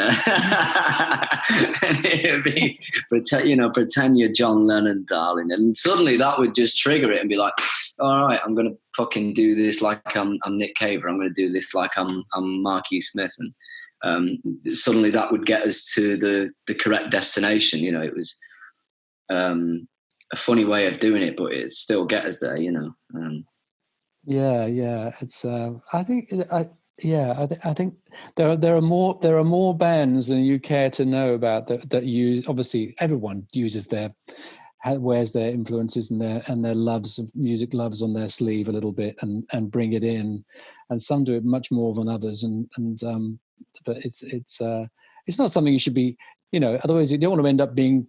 it'd be pretend you're John Lennon, darling. And suddenly that would just trigger it and be like, all right, I'm going to fucking do this like I'm Nick Cave, or I'm going to do this like I'm Marquis Smith. And suddenly that would get us to the correct destination. It was a funny way of doing it, but it still get us there, Yeah. It's I think there are more bands than you care to know about that use. Obviously, everyone wears their influences and their loves of music loves on their sleeve a little bit and bring it in, and some do it much more than others. But it's not something you should be. Otherwise you don't want to end up being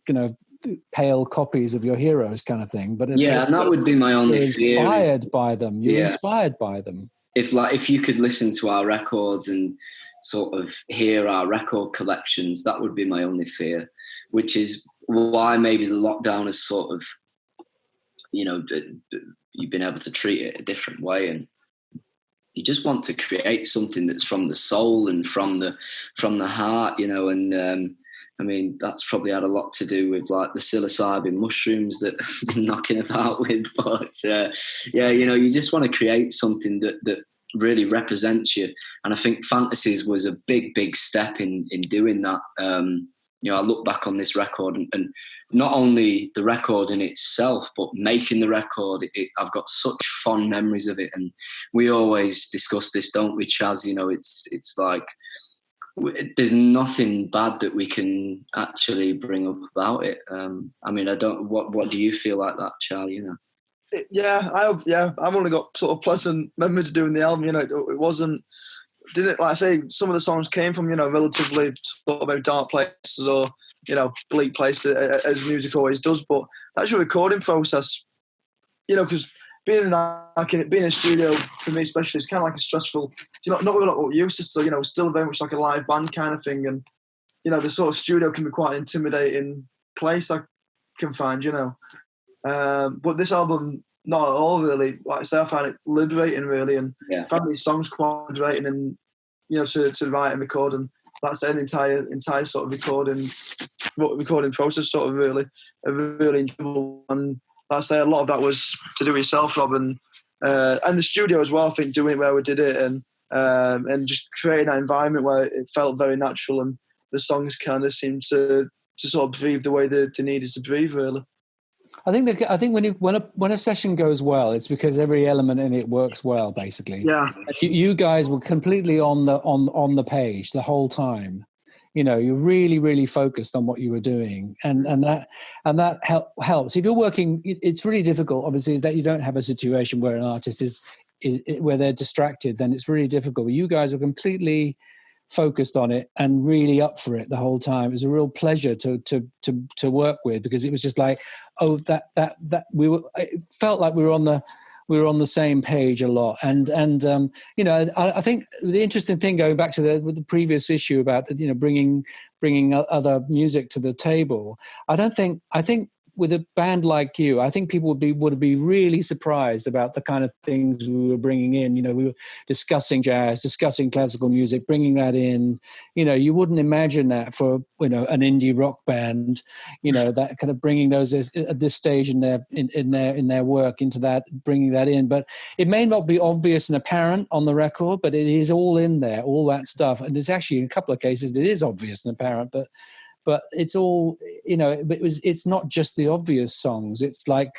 pale copies of your heroes kind of thing. But and that would be my only fear. Inspired by them. You're inspired by them. If you could listen to our records and sort of hear our record collections, that would be my only fear, which is why maybe the lockdown has sort of, you've been able to treat it a different way, and you just want to create something that's from the soul and from the heart, and I mean, that's probably had a lot to do with like the psilocybin mushrooms that I've been knocking about with. But you just want to create something that really represents you. And I think Fantasies was a big, big step in doing that. I look back on this record and not only the record in itself, but making the record, I've got such fond memories of it. And we always discuss this, don't we, Chaz? It's like, there's nothing bad that we can actually bring up about it. I mean, what do you feel like that, Charlie? I've only got sort of pleasant memories of doing the album. It wasn't, like I say, some of the songs came from, relatively sort of dark places or, bleak places, as music always does. But that's your recording process, because being in a studio for me especially is kind of like a stressful, not really like what we're used to, still very much like a live band kind of thing. And, the sort of studio can be quite an intimidating place I can find, but this album, not at all really. Like I say, I find it liberating really, and I found these songs quite liberating and, to write and record, and that's the entire sort of recording process sort of really enjoyable. And like I say, a lot of that was to do with yourself, Rob, and the studio as well. I think doing it where we did it and just creating that environment where it felt very natural, and the songs kind of seemed to sort of breathe the way they needed to breathe, really. I think when a session goes well, it's because every element in it works well, basically. Yeah. You guys were completely on the page the whole time. You're really, really focused on what you were doing, and that helps. If you're working, it's really difficult. Obviously, that you don't have a situation where an artist is where they're distracted. Then it's really difficult. But you guys are completely focused on it and really up for it the whole time. It was a real pleasure to work with, because it was just like, that we were. It felt like we were on the same page a lot. And I think the interesting thing, going back to the previous issue about bringing other music to the table, I think with a band like you, I think people would be really surprised about the kind of things we were bringing in. We were discussing jazz, discussing classical music, bringing that in. You wouldn't imagine that for an indie rock band. That kind of bringing those at this stage in their work into that, bringing that in. But it may not be obvious and apparent on the record, but it is all in there, all that stuff. And it's actually in a couple of cases it is obvious and apparent, but it's all, it's not just the obvious songs. It's like,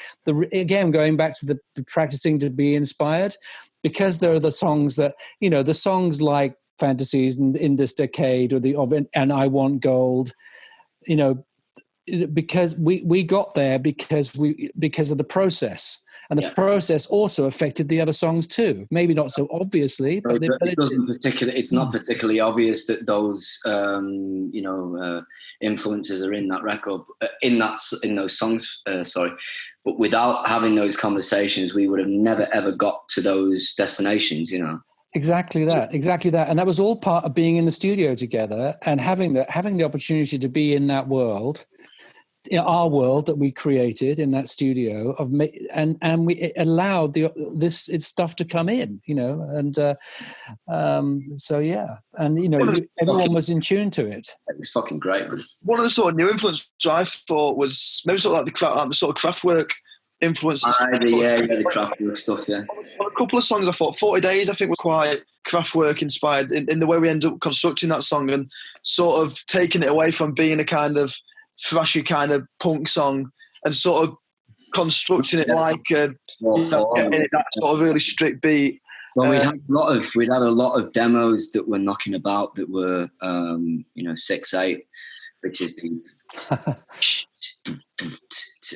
again, going back to the practicing to be inspired, because there are the songs that, the songs like Fantasies and In This Decade and I Want Gold, because we got there because of the process. And the process also affected the other songs too. Maybe not so obviously, but it's not particularly obvious that those influences are in that record, in those songs. But without having those conversations, we would have never ever got to those destinations. Exactly that. And that was all part of being in the studio together and having the opportunity to be in that world, in our world that we created in that studio and it allowed this stuff to come in, and everyone was in tune to it. It was fucking great, man. One of the sort of new influences I thought was maybe sort of like the sort of Kraftwerk influence. The Kraftwerk stuff, yeah. On a couple of songs, I thought 40 Days, I think, was quite Kraftwerk inspired in the way we ended up constructing that song and sort of taking it away from being a kind of thrashy kind of punk song and sort of constructing it like getting that sort of really strict beat. Well, we'd had a lot of demos that were knocking about that were 6/8, which is the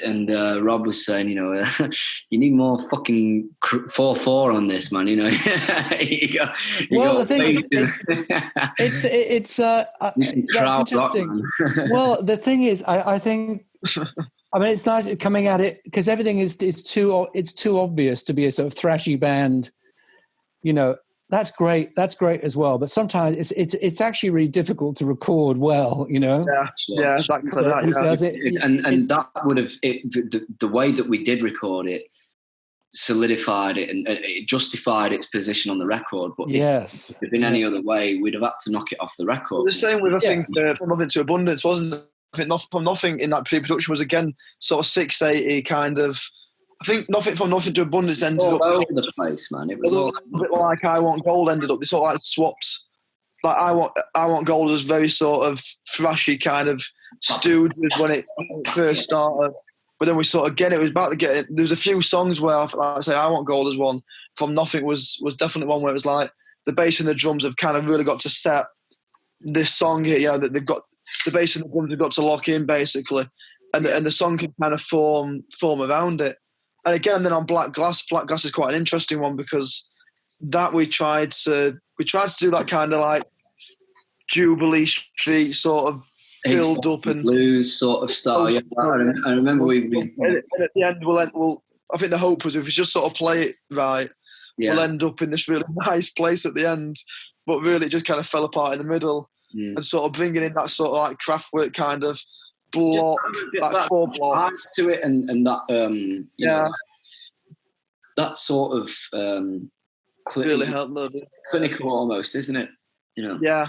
and Rob was saying, you need more fucking 4/4 on this, man. The thing is, it's that's interesting. Well, the thing is, I think, it's nice coming at it because everything is too obvious to be a sort of thrashy band. That's great as well. But sometimes it's actually really difficult to record well. Yeah, exactly that. And that would have the way that we did record it solidified it and it justified its position on the record. But if it had been any other way, we'd have had to knock it off the record. The same with, I think, From Nothing to Abundance, wasn't it? I think From Nothing in that pre-production was, again, sort of 680 kind of. I think From Nothing to Abundance ended up all over the place, man. It was a bit like I Want Gold ended up. They sort of like swapped. Like I Want Gold was very sort of thrashy kind of stewed with when it first started. But then we sort of it was about to get it. There was a few songs where I say I Want Gold as one. From Nothing was definitely one where it was like the bass and the drums have kind of really got to set this song here. That they've got the bass and the drums have got to lock in basically, and the song can kind of form around it. And again, then on Black Glass is quite an interesting one because that we tried to do that kind of like Jubilee Street sort of build up and blues sort of style. Yeah, I remember we and at the end we'll I think the hope was if we just sort of play it right, we'll end up in this really nice place at the end. But really, it just kind of fell apart in the middle, and sort of bringing in that sort of like Kraftwerk kind of block, like 4 blocks to it, and that that sort of really helped. Clinical almost, isn't it? Yeah.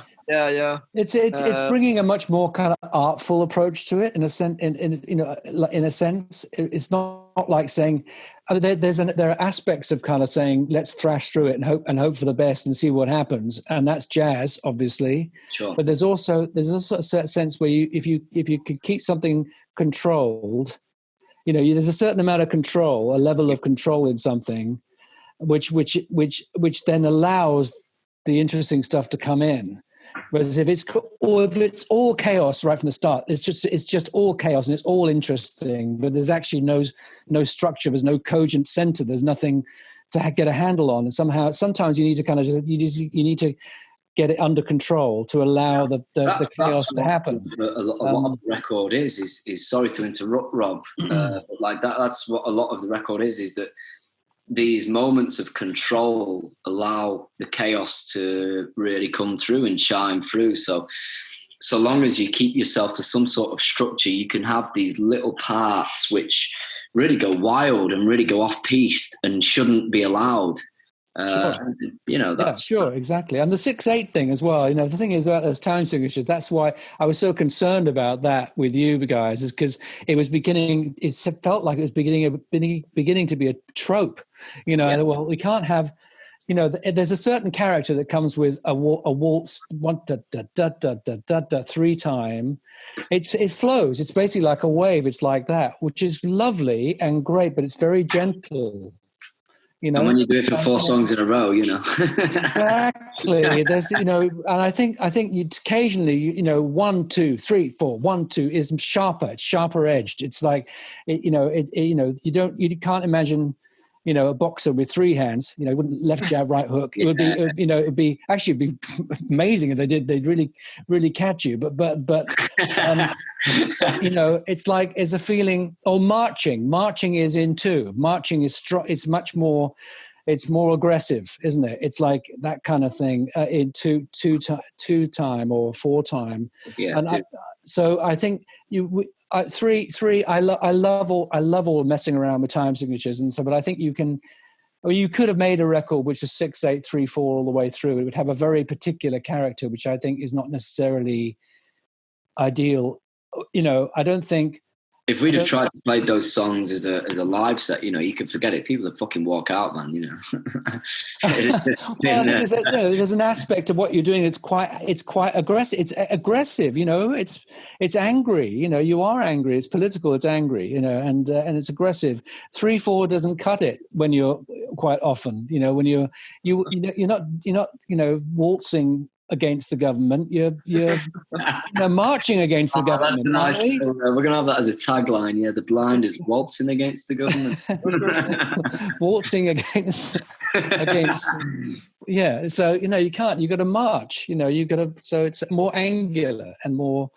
It's bringing a much more kind of artful approach to it in a sense. In a sense, it's not like saying there are aspects of kind of saying let's thrash through it and hope for the best and see what happens, and that's jazz, obviously. Sure. But there's also a certain sense where if you could keep something controlled, there's a certain amount of control, a level of control in something, which then allows the interesting stuff to come in. Whereas if it's all chaos right from the start, it's just all chaos and it's all interesting, but there's actually no structure, there's no cogent center, there's nothing to get a handle on. And sometimes you need to kind of you need to get it under control to allow the chaos to happen. A lot of the record is sorry to interrupt, Rob, but like that's what a lot of the record is that these moments of control allow the chaos to really come through and shine through. So long as you keep yourself to some sort of structure, you can have these little parts which really go wild and really go off-piste and shouldn't be allowed. Sure, exactly. And the 6/8 thing as well, the thing is about those time signatures, that's why I was so concerned about that with you guys, is because it felt like it was beginning to be a trope. Well, we can't have, there's a certain character that comes with a waltz, 1 da da da da da da da 3 time. It flows. It's basically like a wave. It's like that, which is lovely and great, but it's very gentle. And when you do it for 4 songs in a row, Exactly. There's, and I think you occasionally, 1 2 3 4, 1 2 is sharper. It's sharper edged. It's like, you can't imagine a boxer with three hands. It wouldn't left jab, right hook. It would be, it'd be amazing if they did. They'd really, really catch you. But it's a feeling. Or marching. Marching is in two. Marching is it's much more. It's more aggressive, isn't it? It's like that kind of thing in two time or four time. Yeah. So I think three. I love all messing around with time signatures and so. But I think you could have made a record which is 6/8/3/4 all the way through. It would have a very particular character, which I think is not necessarily ideal. I don't think. If we'd have tried to play those songs as a live set, you could forget it. People would fucking walk out, man. There's an aspect of what you're doing. It's quite aggressive. It's aggressive. It's angry. You are angry. It's political. It's angry. And it's aggressive. 3/4 doesn't cut it when you're quite often. When you're not waltzing against the government, you're marching against the government. That's nice. We're gonna have that as a tagline. Yeah, the blind is waltzing against the government. Waltzing against. Yeah. So you can't. You got to march. You got to. So it's more angular and more.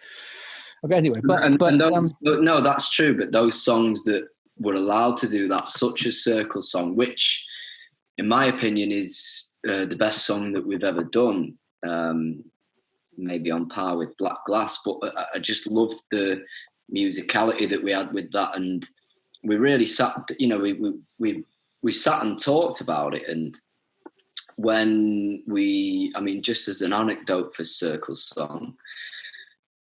Okay, anyway, no, that's true. But those songs that were allowed to do that, such as Circle Song, which, in my opinion, is the best song that we've ever done. Maybe on par with Black Glass, but I just loved the musicality that we had with that, and we really sat. We sat and talked about it, and when just as an anecdote for Circle Song,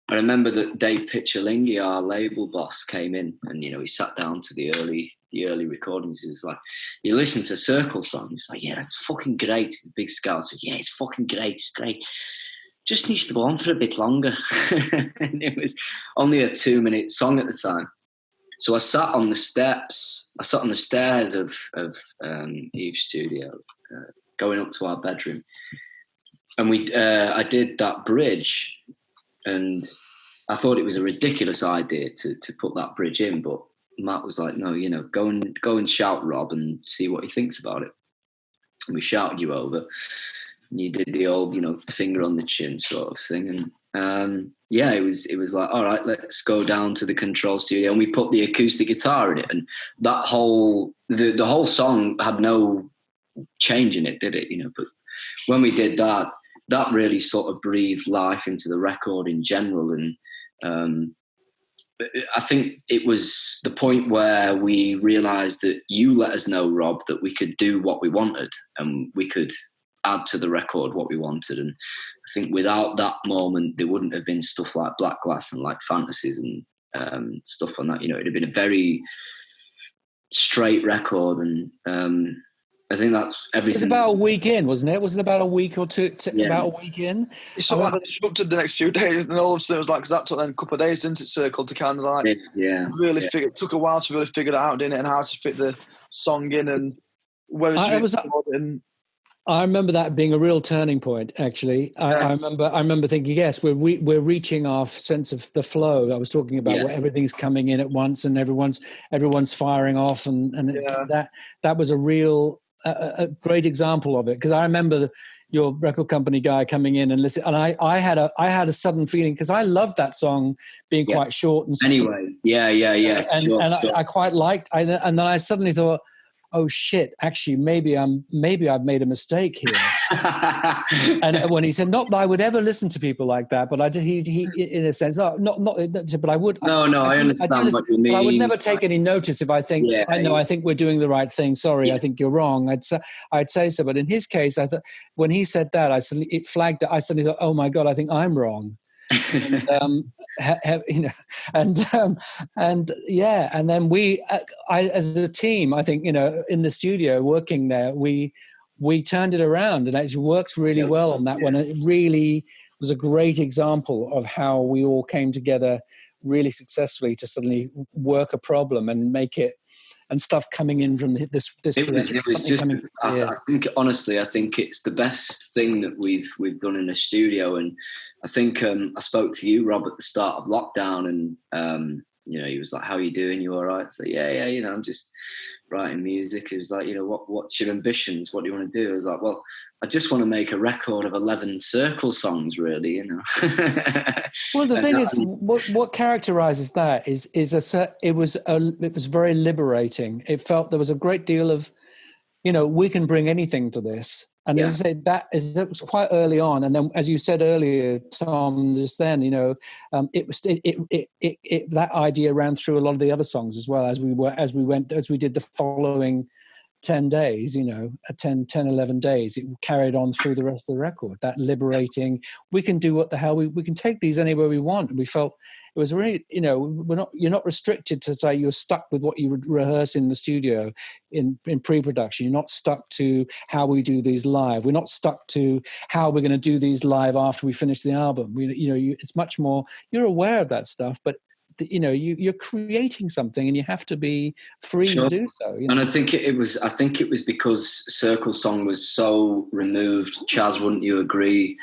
I remember that Dave Picciolinghi, our label boss, came in, and he sat down to the early recordings. He was like, "You listen to Circle Song?" He was like, "Yeah, that's fucking great." Big Scout said, "Yeah, it's fucking great. It's great. Just needs to go on for a bit longer." And it was only a 2-minute song at the time. So I sat on the steps. I sat on the stairs of Eve's studio, going up to our bedroom, and I did that bridge, and I thought it was a ridiculous idea to put that bridge in, but Matt was like, "No, go and shout Rob and see what he thinks about it." And we shouted you over, and you did the old, finger on the chin sort of thing. And it was like, all right, let's go down to the control studio, and we put the acoustic guitar in it, and that the whole song had no change in it, did it? But when we did that really sort of breathed life into the record in general, and I think it was the point where we realised that you let us know, Rob, that we could do what we wanted, and we could add to the record what we wanted. And I think without that moment, there wouldn't have been stuff like Black Glass and like Fantasies and stuff like that. It'd have been a very straight record, and I think that's everything. It was about a week in, wasn't it? Was it about a week or two? About a week in? It sort of disrupted the next few days, and all of a sudden it was like, because that took then a couple of days, didn't it, Circle, to kind of like really figure. It took a while to really figure it out, didn't it, and how to fit the song in, and whether I remember that being a real turning point. Actually, I remember thinking, yes, we're reaching our sense of the flow I was talking about, where everything's coming in at once and everyone's firing off, and it's, that was a real a great example of it, because I remember your record company guy coming in and listen, and I had a sudden feeling, because I loved that song being quite short and anyway, sure. I quite liked, and then I suddenly thought, oh shit, actually maybe I've made a mistake here. And when he said, not that I would ever listen to people like that, but he in a sense, but I would. No, I understand what you mean. I would never take any notice if I think, I think we're doing the right thing. Sorry, I think you're wrong. I'd say so. But in his case, I thought, when he said that, it flagged. I suddenly thought, oh my God, I think I'm wrong. And then we, as a team, I think, in the studio working there, we turned it around, and actually worked really well on that one. It really was a great example of how we all came together really successfully to suddenly work a problem and make it, and stuff coming in from this direction. It was just, I think, honestly, I think it's the best thing that we've done in the studio. And I think I spoke to you, Rob, at the start of lockdown, and he was like, "How are you doing? You all right?" So yeah, I'm just writing music. He was like, you know, what's your ambitions? What do you want to do? I was like, well, I just want to make a record of 11 circle songs, really, you know. Well, the thing is, what characterizes that is it was very liberating. It felt there was a great deal of, you know, we can bring anything to this. And as I say, that was quite early on. And then, as you said earlier, Tom, just then, you know, that idea ran through a lot of the other songs as well as we did the following 10 days, you know, 10, 11 days. It carried on through the rest of the record. That liberating, we can do what the hell we can take these anywhere we want. And we felt it was really, you know, you're not restricted to say you're stuck with what you rehearse in the studio in pre-production. You're not stuck to how we do these live. We're not stuck to how we're going to do these live after we finish the album. It's much more, you're aware of that stuff, but you know, you're creating something and you have to be free to do so. You know? And I think it was because Circle Song was so removed, Chaz, wouldn't you agree,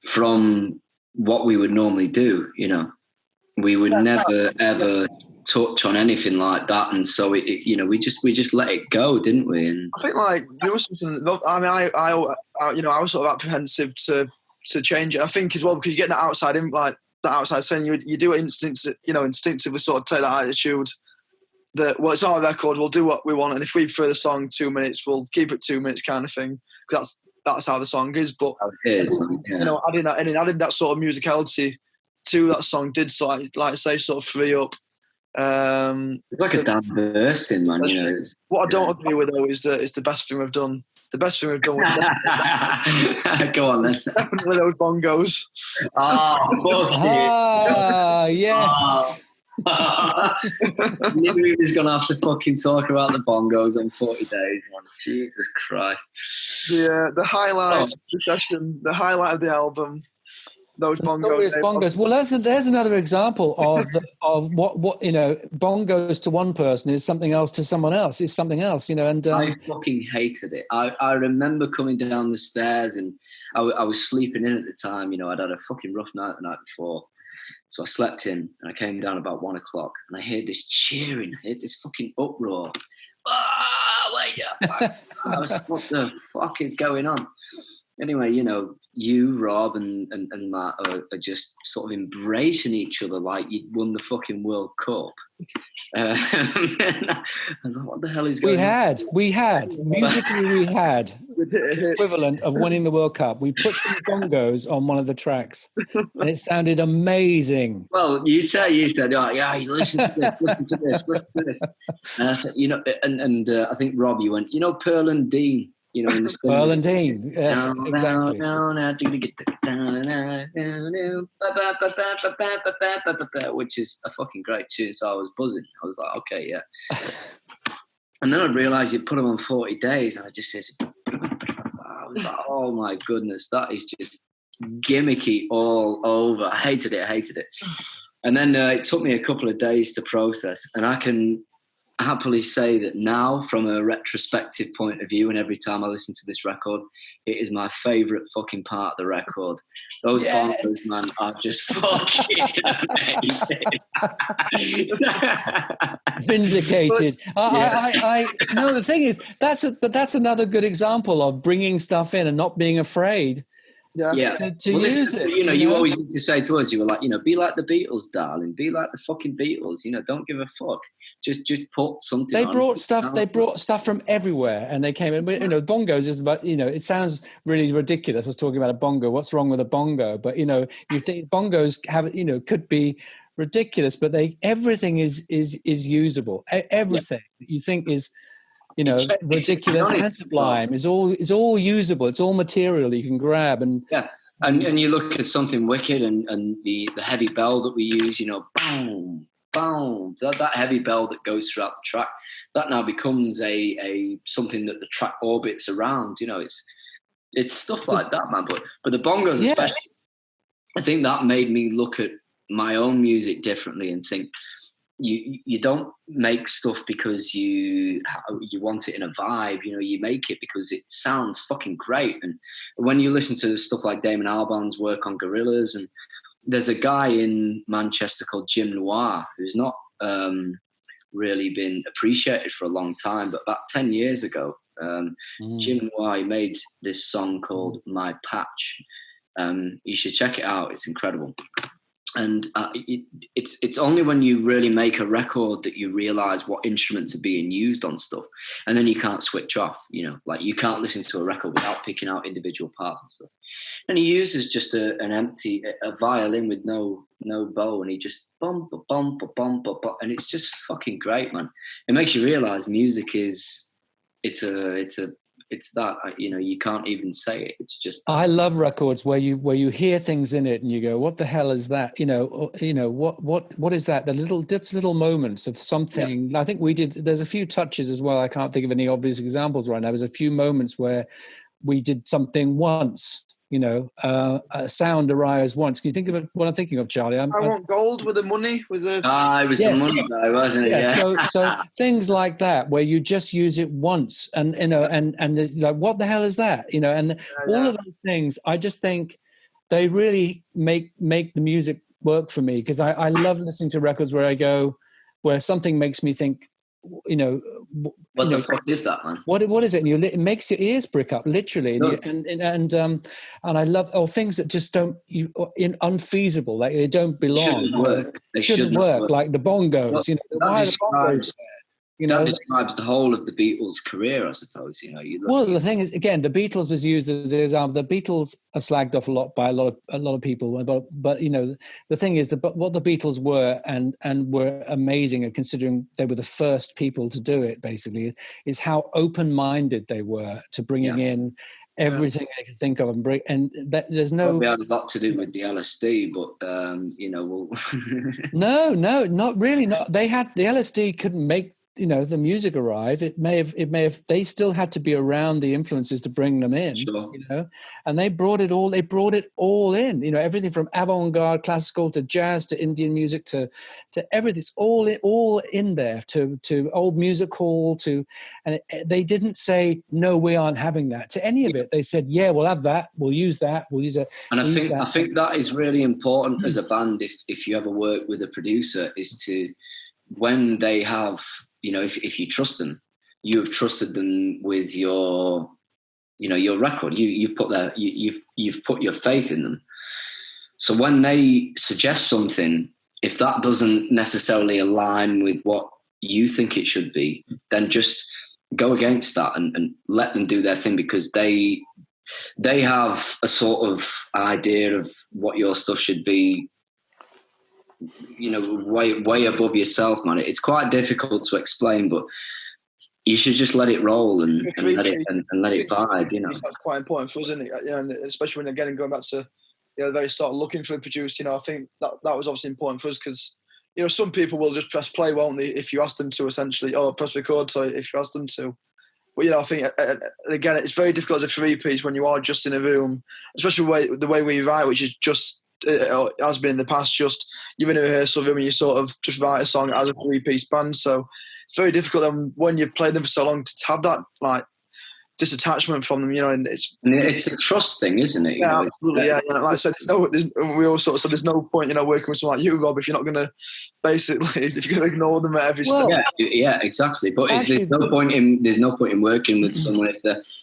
from what we would normally do, you know. We would never ever touch on anything like that, and so it you know, we just let it go, didn't we? And I think like there was something. I mean, I you know, I was sort of apprehensive to change it. I think as well because you get that outside in, like that outside saying you do it instinctively sort of take that attitude that, well, it's our record, we'll do what we want, and if we prefer the song 2 minutes, we'll keep it 2 minutes kind of thing. Because that's how the song is. But you know, adding that sort of musicality to that song did sort of, like I say, sort of free up. It's like a damn bursting, man. You know. What I don't agree with though is that it's the best thing we've done. The best thing we've done. Go on, then. Definitely those bongos. Yes. Knew he was going to have to fucking talk about the bongos on 40 days, man. Jesus Christ. The highlight of the session, the highlight of the album. Those bongos. Bongos. Well, there's another example of what you know. Bongos to one person is something else to someone else. Is something else, you know. And I fucking hated it. I remember coming down the stairs and I was sleeping in at the time. You know, I'd had a fucking rough night the night before, so I slept in and I came down about 1 o'clock and I heard this cheering, I heard this fucking uproar. Wait up! I was like, what the fuck is going on? Anyway, you know, you, Rob, and Matt are just sort of embracing each other like you'd won the fucking World Cup. I was like, what the hell is going on? We had musically equivalent of winning the World Cup. We put some bongos on one of the tracks, and it sounded amazing. Well, you said, oh, yeah, listen to this. And I said, you know, and I think Rob, you went, you know, Pearl and Dean. You know, in the Pearl and Dean, yes, exactly. Which is a fucking great tune. So I was buzzing. I was like, okay, yeah. And then I realised you put them on 40 days, and I just says, I was like, oh my goodness, that is just gimmicky all over. I hated it. And then it took me a couple of days to process, and I can happily say that now, from a retrospective point of view, and every time I listen to this record, it is my favourite fucking part of the record. Those bongos, man, are just fucking amazing. Vindicated. No, the thing is, that's another good example of bringing stuff in and not being afraid. To use it. You know, you always used to say to us, you were like, you know, be like the Beatles, darling. Be like the fucking Beatles. You know, don't give a fuck. Just put something. They brought stuff from everywhere, and they came in. You know, bongos is about. You know, it sounds really ridiculous. I was talking about a bongo. What's wrong with a bongo? But you know, you think bongos have, you know, could be ridiculous, but everything is usable. Everything you think is, you know, ridiculous and sublime is all usable. It's all material you can grab. And and you look at something wicked and the heavy bell that we use, you know, boom, boom, that heavy bell that goes throughout the track, that now becomes a something that the track orbits around. You know, it's stuff like that, man. But the bongos especially, I think that made me look at my own music differently and think, you don't make stuff because you want it in a vibe. You know, you make it because it sounds fucking great. And when you listen to stuff like Damon Albarn's work on Gorillaz, and there's a guy in Manchester called Jim Noir who's not really been appreciated for a long time. But about 10 years ago, Jim and Y made this song called My Patch. You should check it out. It's incredible. And it's only when you really make a record that you realize what instruments are being used on stuff, and then you can't switch off. You know, like you can't listen to a record without picking out individual parts and stuff. And he uses just a violin with no bow, and he just bum ba bum ba bum ba bum, and it's just fucking great, man. It makes you realize music is it's that, you know, you can't even say it. It's just. I love records where you hear things in it and you go, "What the hell is that?" You know, what is that? That's little moments of something. Yeah. I think we did. There's a few touches as well. I can't think of any obvious examples right now. There's a few moments where we did something once. You know, a sound arrives once. Can you think of it? What I'm thinking of, Charlie? I want gold with the money, with the. It was the money guy, wasn't it? Yeah. So things like that where you just use it once, and you know, and like, what the hell is that? You know, and all of those things. I just think they really make the music work for me, because I love listening to records where something makes me think. You know, what the fuck is that, man? What is it? And it makes your ears prick up, literally. And I love things that just unfeasible, like they don't belong. Shouldn't work. They shouldn't work. Like the bongos. Well, you know, why are the bongos there? You know, that describes the whole of the Beatles' career, I suppose. You know, well, the thing is, again, the Beatles was used as an example. The Beatles are slagged off a lot by a lot of people, but you know, the thing is that what the Beatles were and were amazing, and considering they were the first people to do it, basically, is how open-minded they were to bringing in everything they could think of and bring. And that there's no. Probably had a lot to do with the LSD, but you know, no, not really. Not they had the LSD couldn't make. You know, the music arrive. It may have. They still had to be around the influences to bring them in. Sure. You know, and they brought it all in. You know, everything from avant-garde, classical to jazz to Indian music to everything. It's all in there. To old music hall and they didn't say no, we aren't having that to any of it. They said, yeah, we'll have that. We'll use that. We'll use it. And I think that is really important as a band. If you ever work with a producer, is to when they have. You know, if you trust them, you have trusted them with your record. You've put your faith in them. So when they suggest something, if that doesn't necessarily align with what you think it should be, then just go against that and let them do their thing, because they have a sort of idea of what your stuff should be. You know, way above yourself, man. It's quite difficult to explain, but you should just let it roll and let it vibe. You know, that's quite important for us, isn't it? You know, and especially when again going back to the very start, looking for a producer. You know, I think that was obviously important for us, because you know some people will just press play, won't they? If you ask them to, essentially, or press record. So if you ask them to. But, you know, I think, again, it's very difficult as a three-piece when you are just in a room, especially the way we write, which is just. It has been in the past, just you're in a rehearsal room and you sort of just write a song as a three-piece band, so it's very difficult when you've played them for so long to have that like disattachment from them, you know. And it's a trust thing, isn't it? Yeah, absolutely. Yeah, you know, like I said, we all sort of said there's no point, you know, working with someone like you, Rob, if you're not going to basically if you're going to ignore them at every step. Yeah, exactly. But there's no point in working with someone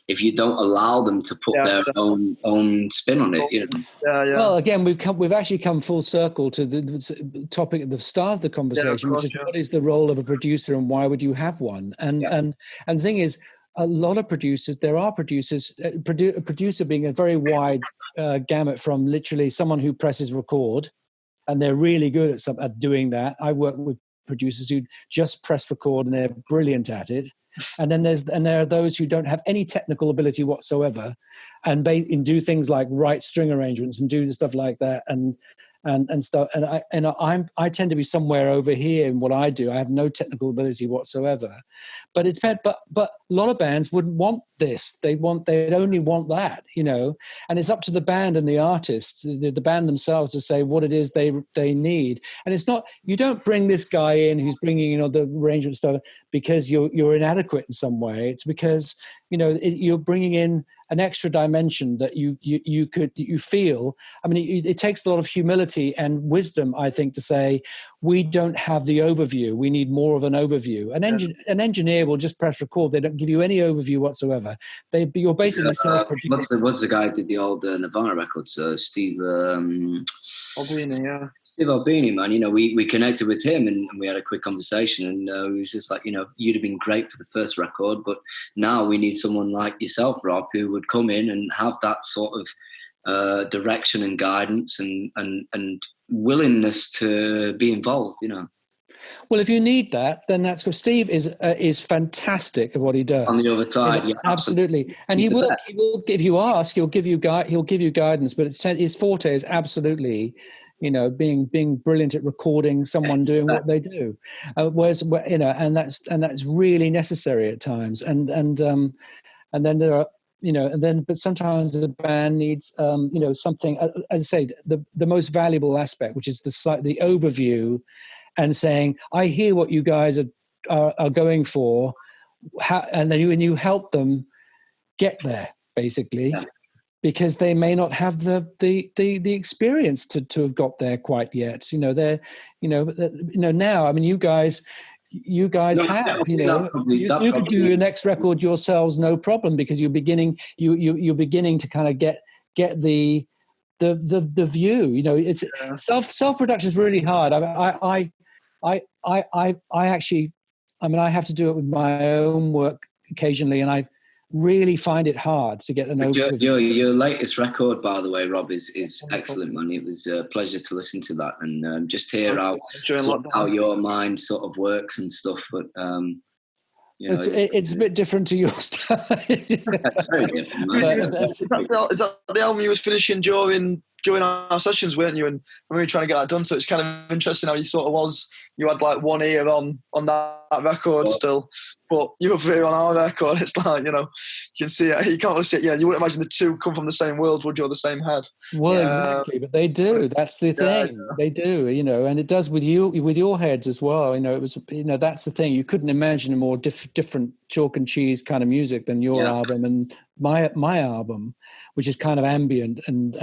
if you don't allow them to put their own spin on it, you know. Yeah. Well, again, we've actually come full circle to the topic at the start of the conversation, which is what is the role of a producer and why would you have one? And the thing is, a lot of producers, there are producers, a producer being a very wide gamut, from literally someone who presses record, and they're really good at doing that. I work with producers who just press record and they're brilliant at it. And then there are those who don't have any technical ability whatsoever, and do things like write string arrangements and do stuff like that, and stuff. And I tend to be somewhere over here in what I do. I have no technical ability whatsoever, but a lot of bands wouldn't want this. They'd only want that, you know. And it's up to the band and the artist, the band themselves, to say what it is they need. And it's not, you don't bring this guy in who's bringing, you know, the arrangement stuff because you're inadequate inadequate in some way, it's because, you're bringing in an extra dimension that you feel. I mean, it takes a lot of humility and wisdom, I think, to say we don't have the overview. We need more of an overview. An engineer will just press record. They don't give you any overview whatsoever. You're basically self-producing. What's the guy who did the old Nirvana records? Steve Albini, yeah. Steve Albini, man. We connected with him and we had a quick conversation, and he was just like, you'd have been great for the first record, but now we need someone like yourself, Rob, who would come in and have that sort of direction and guidance and willingness to be involved. Well, if you need that, then that's good. Steve is fantastic at what he does. On the other side, yeah, absolutely. And he will, if you ask, he'll give you guidance. But his forte is absolutely, being brilliant at recording someone doing what they do. And that's really necessary at times. And then there are. But sometimes the band needs, something. As I say, the most valuable aspect, which is the overview. And saying, I hear what you guys are going for, and then you help them get there, basically, because they may not have the experience to have got there quite yet. Now. I mean, you guys have. You could do your next record yourselves, no problem, because you're beginning to kind of get the view. It's self production is really hard. I actually, I have to do it with my own work occasionally, and I really find it hard to get an overview. Your latest record, by the way, Rob, is excellent, man. It was a pleasure to listen to that and just hear how your mind sort of works and stuff. But it's a bit different to your stuff. It's very different, man. Is that the album you was finishing during our sessions, weren't you? And we were trying to get that done, so it's kind of interesting how you sort of was. You had like one ear on that record still, but you were on our record. It's like, you can see it. You can't really see it. Yeah, you wouldn't imagine the two come from the same world, would you, or the same head? Well, exactly, but they do. That's the thing. Yeah. They do, and it does with your heads as well. It was, that's the thing. You couldn't imagine a more different chalk and cheese kind of music than your album and my album, which is kind of ambient and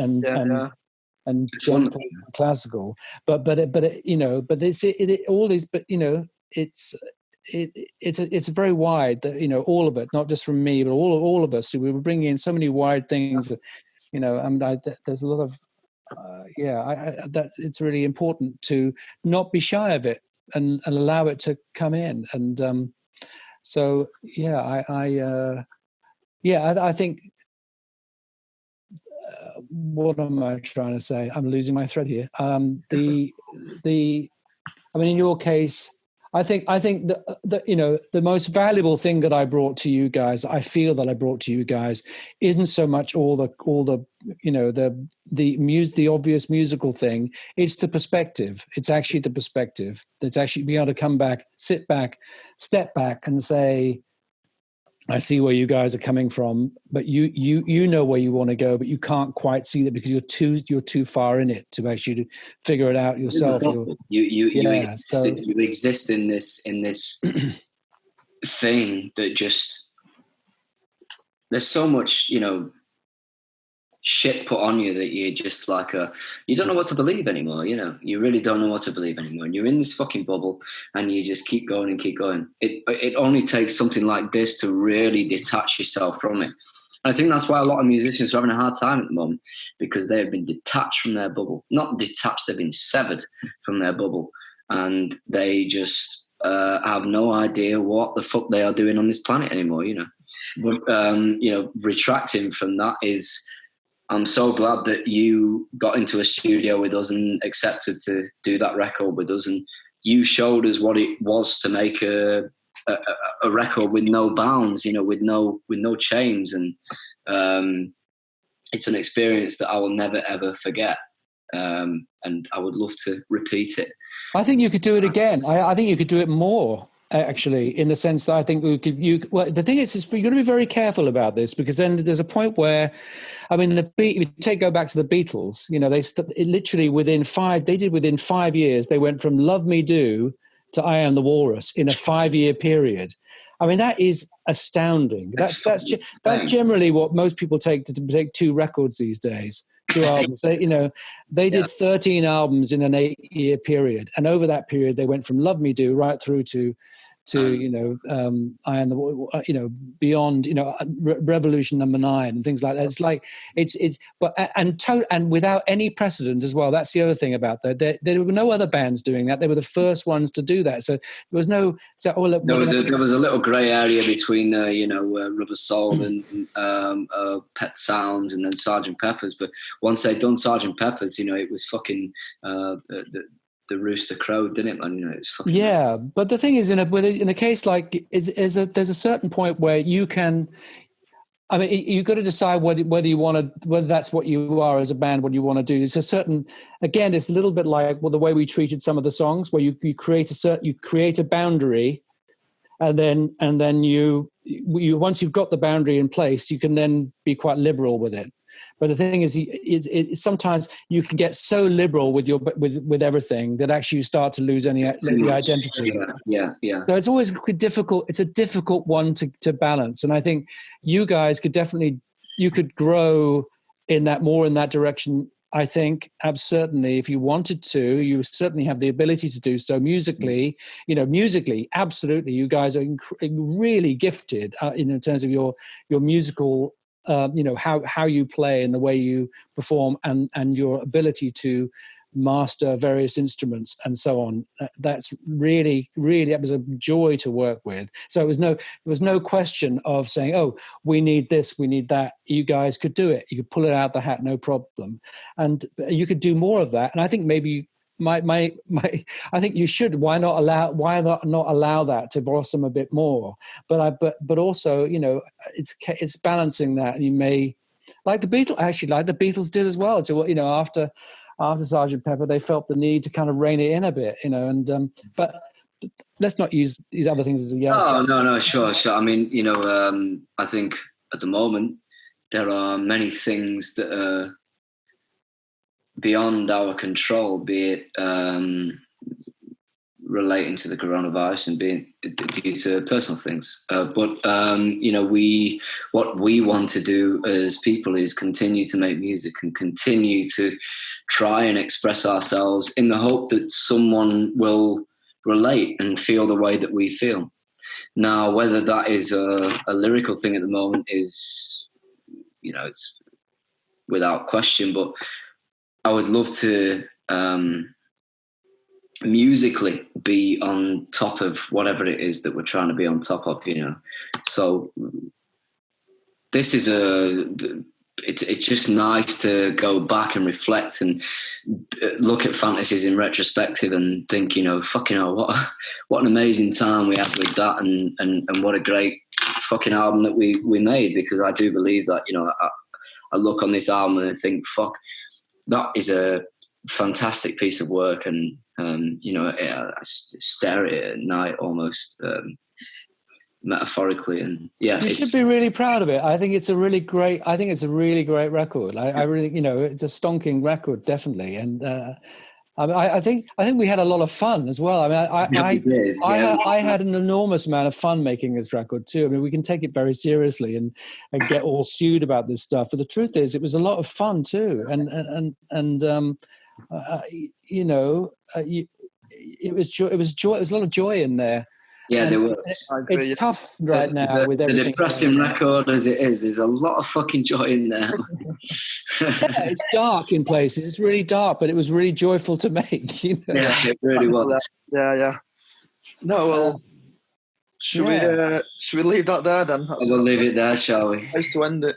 gentle, classical, but it's very wide. All of it, not just from me, but all of us. So we were bringing in so many wide things. There's a lot of it's really important to not be shy of it and allow it to come in. And I think. What am I trying to say? I'm losing my thread here. In your case, I think the most valuable thing that I brought to you guys, I feel that I brought to you guys, isn't so much all the obvious musical thing. It's the perspective. It's actually the perspective. It's actually being able to come back, sit back, step back, and say, I see where you guys are coming from, but you know where you want to go, but you can't quite see that because you're too far in it to actually figure it out yourself. You exist in this thing that just, there's so much shit put on you that you're just like you don't know what to believe anymore. You really don't know what to believe anymore, and you're in this fucking bubble and you just keep going and keep going. It only takes something like this to really detach yourself from it, and I think that's why a lot of musicians are having a hard time at the moment, because they've been detached from their bubble. Not detached, they've been severed from their bubble, and they just have no idea what the fuck they are doing on this planet anymore. But retracting from that is, I'm so glad that you got into a studio with us and accepted to do that record with us, and you showed us what it was to make a record with no bounds, with no chains, and it's an experience that I will never ever forget, and I would love to repeat it. I think you could do it again. I think you could do it more. Actually, in the sense that I think well, the thing is you're going to be very careful about this, because then there's a point where, go back to the Beatles, within 5 years, they went from Love Me Do to I Am the Walrus in a 5-year period. I mean, that is astounding. That's generally what most people take to take 2 records these days, 2 albums. They did 13 albums in an 8-year period, and over that period, they went from Love Me Do right through to I Am the Beyond, Revolution Number 9 and things like that. It's like and without any precedent as well. That's the other thing about that. There were no other bands doing that. They were the first ones to do that. So there was no. So there was a little grey area between Rubber Soul and Pet Sounds and then Sgt. Pepper's. But once they'd done Sgt. Pepper's, it was fucking the rooster crowed, didn't it, man? It's fucking. Yeah, but the thing is, in a case like, there's a certain point where you can. I mean, you've got to decide whether you want to, whether that's what you are as a band, what you want to do. It's a certain. Again, it's a little bit like the way we treated some of the songs, where you create a boundary, and then you once you've got the boundary in place, you can then be quite liberal with it. But the thing is, sometimes you can get so liberal with everything that actually you start to lose any identity. Yeah. So it's always difficult. It's a difficult one to balance. And I think you guys you could grow in that direction. I think certainly, if you wanted to, you certainly have the ability to do so musically. Musically, absolutely, you guys are really gifted in terms of your musical. How you play and the way you perform and your ability to master various instruments and so on. That's really, really, it was a joy to work with. So there was no question of saying, oh, we need this, we need that. You guys could do it. You could pull it out the hat, no problem. And you could do more of that. And I think maybe I think you should. Why not allow that to blossom a bit more? But also, it's balancing that, and you may like the Beatles did as well. So after Sgt. Pepper, they felt the need to kind of rein it in a bit, but let's not use these other things as a No, sure. I mean, I think at the moment there are many things that are beyond our control, be it relating to the coronavirus and being due to personal things. But what we want to do as people is continue to make music and continue to try and express ourselves in the hope that someone will relate and feel the way that we feel. Now, whether that is a lyrical thing at the moment is, it's without question, but I would love to musically be on top of whatever it is that we're trying to be on top of, So this is it's just nice to go back and reflect and look at Fantasies in retrospective and think, fucking hell, what an amazing time we had with that, and what a great fucking album that we made. Because I do believe that, I look on this album and I think, fuck, that is a fantastic piece of work, and I stare at it at night almost, metaphorically, and you should be really proud of it. I think it's a really great record. I really, it's a stonking record, definitely, and I think we had a lot of fun as well. I mean, I had an enormous amount of fun making this record too. I mean, we can take it very seriously and get all stewed about this stuff, but the truth is, it was a lot of fun too, and it was a lot of joy in there. Yeah, and there was. It's tough right now with everything. The depressing record as it is, there's a lot of fucking joy in there. Yeah, it's dark in places. It's really dark, but it was really joyful to make. Yeah, it really was. Yeah. No, well, should we leave that there then? We'll leave it there, shall we? Place to end it.